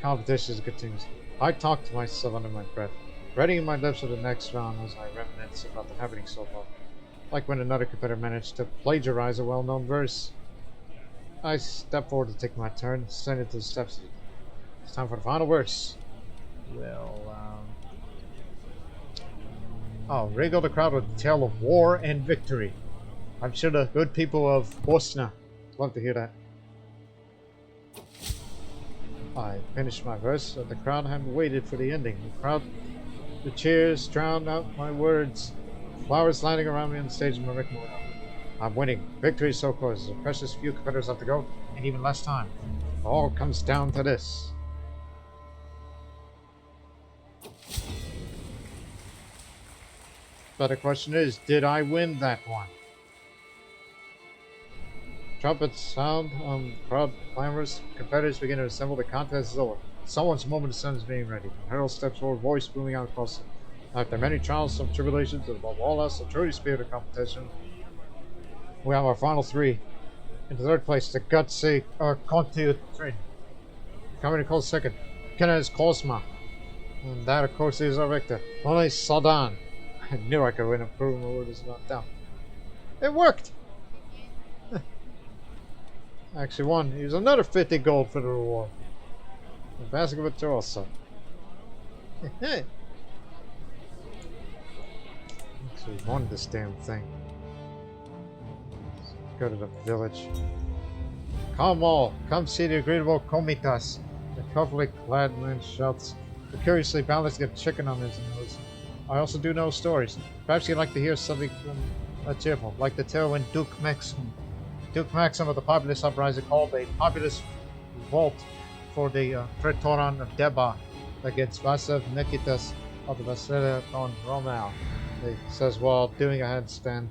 competition continues. I talk to myself under my breath, readying my lips for the next round as I reminisce about the happening so far. Like when another competitor managed to plagiarize a well-known verse. I step forward to take my turn, send it to the steps. It's time for the final verse. will oh, regale the crowd with a tale of war and victory. I'm sure the good people of Bosnia love to hear that. I finished my verse, but the crowd hadn't waited for the ending. The cheers drowned out my words. Flowers landing around me on the stage of my Rick Moore. I'm winning. Victory is so close. There's a precious few competitors left to go, and even less time. It all comes down to this. But the question is, did I win that one? Trumpets sound, crowd clamors, competitors begin to assemble, the contest is over. Someone's moment of sun is being ready. Herald steps forward, voice booming out across it. After many trials, some tribulations, and above all else, a truly spirited competition, we have our final three. In the third place, the gutsy Conti train. Coming in close second, Kenneth Cosma. And that, of course, is our victor. Only Sawdan. I knew I could win, proving my word is not down. It worked! I actually won. Here's another 50 gold for the reward. A basket of it also. Actually won this damn thing. Let's go to the village. Come all, come see the agreeable comitas. The colorfully clad man shouts. The curiously balanced get chicken on his nose. I also do know stories. Perhaps you'd like to hear something from cheerful, like the tale when Duke Maxim of the populist uprising called a populist revolt for the Praetoran of Deba against vassal Nikitas of the Vassal on Romeo. He says while doing a handstand.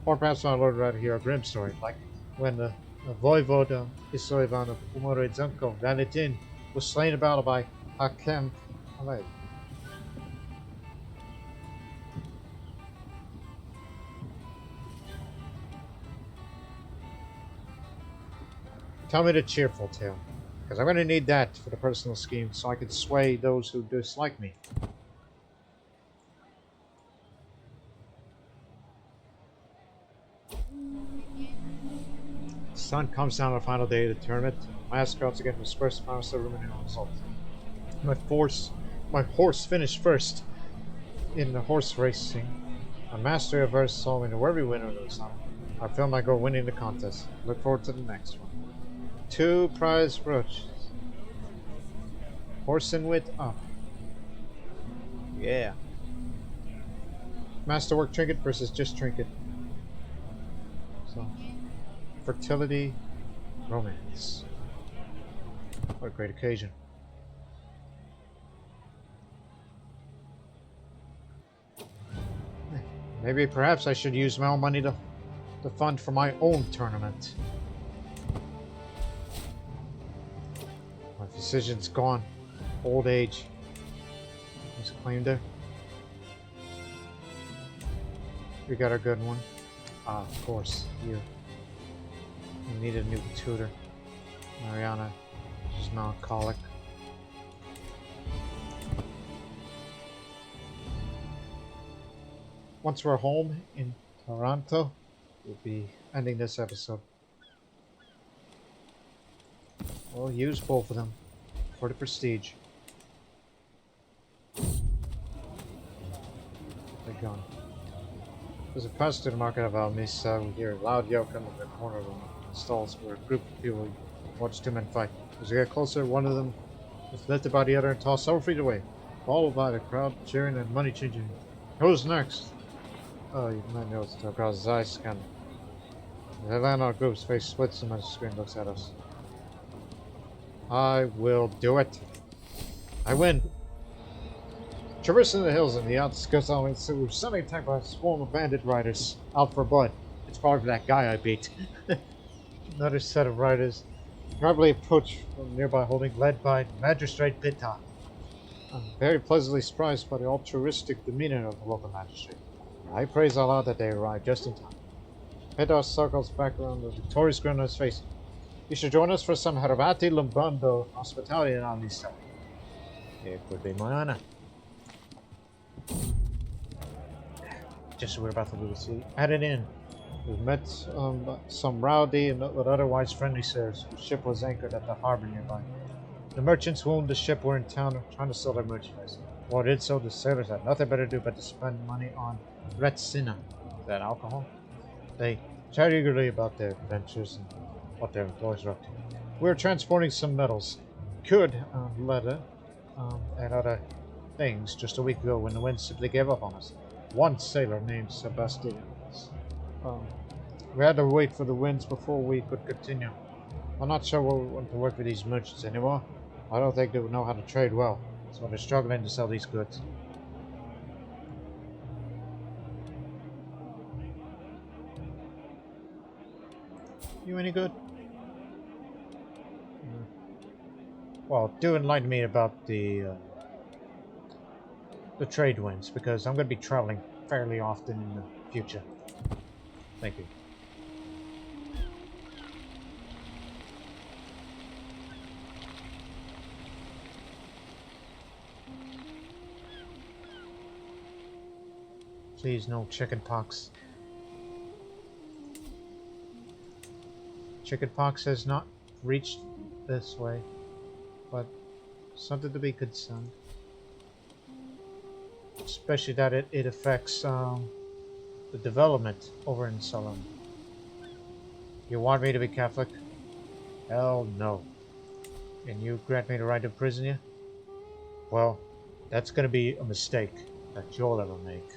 Or perhaps my lord right here a grim story, like when the voivode Isoivan of Umoredzunko, Valentin, was slain in battle by Hakem Alay. Tell me the cheerful tale, because I'm going to need that for the personal scheme so I can sway those who dislike me. The sun comes down on the final day of the tournament. My scouts again dispersed the final ceremony and results. My horse finished first in the horse racing. A mastery of verse saw me to wherever winner goes on. I feel my goal winning the contest. Look forward to the next one. 2 prize brooches. Horse and wit up. Yeah. Masterwork trinket versus just trinket. So, fertility, romance. What a great occasion. Maybe perhaps I should use my own money to fund for my own tournament. My physician's gone. Old age. Who's claimed her? We got a good one. Ah, of course, you. We need a new tutor. Mariana. She's melancholic. Once we're home in Taranto, we'll be ending this episode. We'll use both of them for the prestige. They're gone. As we pass through the market of Almisa, we hear a loud yell coming from the corner of the stalls where a group of people watch 2 men fight. As we get closer, one of them is lifted by the other and tossed several feet away, followed by the crowd cheering and money changing. Who's next? Oh, you might know it's across his eyes scan. The landlord group's face splits and the screen looks at us. I will do it. I win. Traversing the hills and the outskirts of it, we're suddenly attacked by a swarm of bandit riders out for blood. It's probably that guy I beat. Another set of riders rapidly approach from nearby holding, led by Magistrate Pitta. I'm very pleasantly surprised by the altruistic demeanor of the local magistrate. I praise Allah that they arrived just in time. Pitta circles back around the victorious grin on his face. You should join us for some Harvati Lumbando hospitality in Alisa. It would be my honor. Just as we're about to leave the city, headed in. We've met some rowdy and but otherwise friendly sailors whose ship was anchored at the harbor nearby. The merchants who owned the ship were in town trying to sell their merchandise. While it did so, the sailors had nothing better to do but to spend money on retsina, is that alcohol? They chatted eagerly about their adventures and what their employees were up to. We were transporting some metals, good leather, and other things just a week ago when the wind simply gave up on us. One sailor named Sebastian. We had to wait for the winds before we could continue. I'm not sure we want to work with these merchants anymore. I don't think they would know how to trade well, so they're struggling to sell these goods. You any good? Well, do enlighten me about the trade winds, because I'm going to be traveling fairly often in the future. Thank you. Please, no chicken pox. Chicken pox has not reached this way, but something to be concerned. Especially that it affects the development over in Salerno. You want me to be Catholic? Hell no. And you grant me the right to imprison you? Well, that's going to be a mistake that you'll ever make.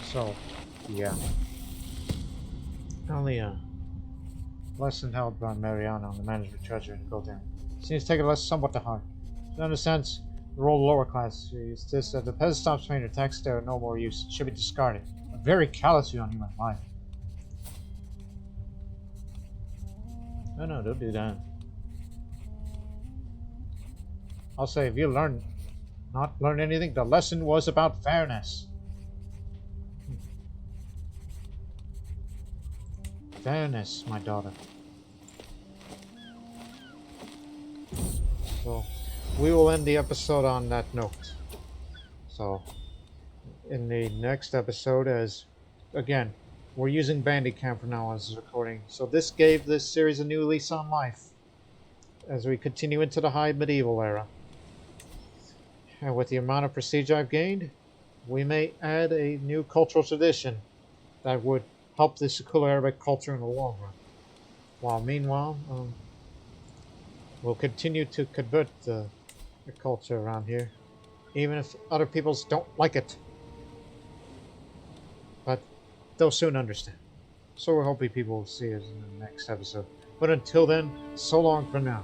So, yeah. Only a lesson held by Mariano on the management treasurer in Golding seems to take a lesson somewhat to heart. She understands the role of the lower class. She insists that the peasant stops paying their tax, they are no more use. It should be discarded. A very callous view on human life. No, don't do that. I'll say, if you not learn anything, the lesson was about fairness. Fairness, my daughter. So, we will end the episode on that note. So, in the next episode, again, we're using Bandicam for now as recording. So this gave this series a new lease on life as we continue into the High Medieval era. And with the amount of prestige I've gained, we may add a new cultural tradition that would help the Siculo-Arabic culture in the long run. While meanwhile, we'll continue to convert the culture around here, even if other peoples don't like it. But they'll soon understand. So we're hoping people will see us in the next episode. But until then, so long for now.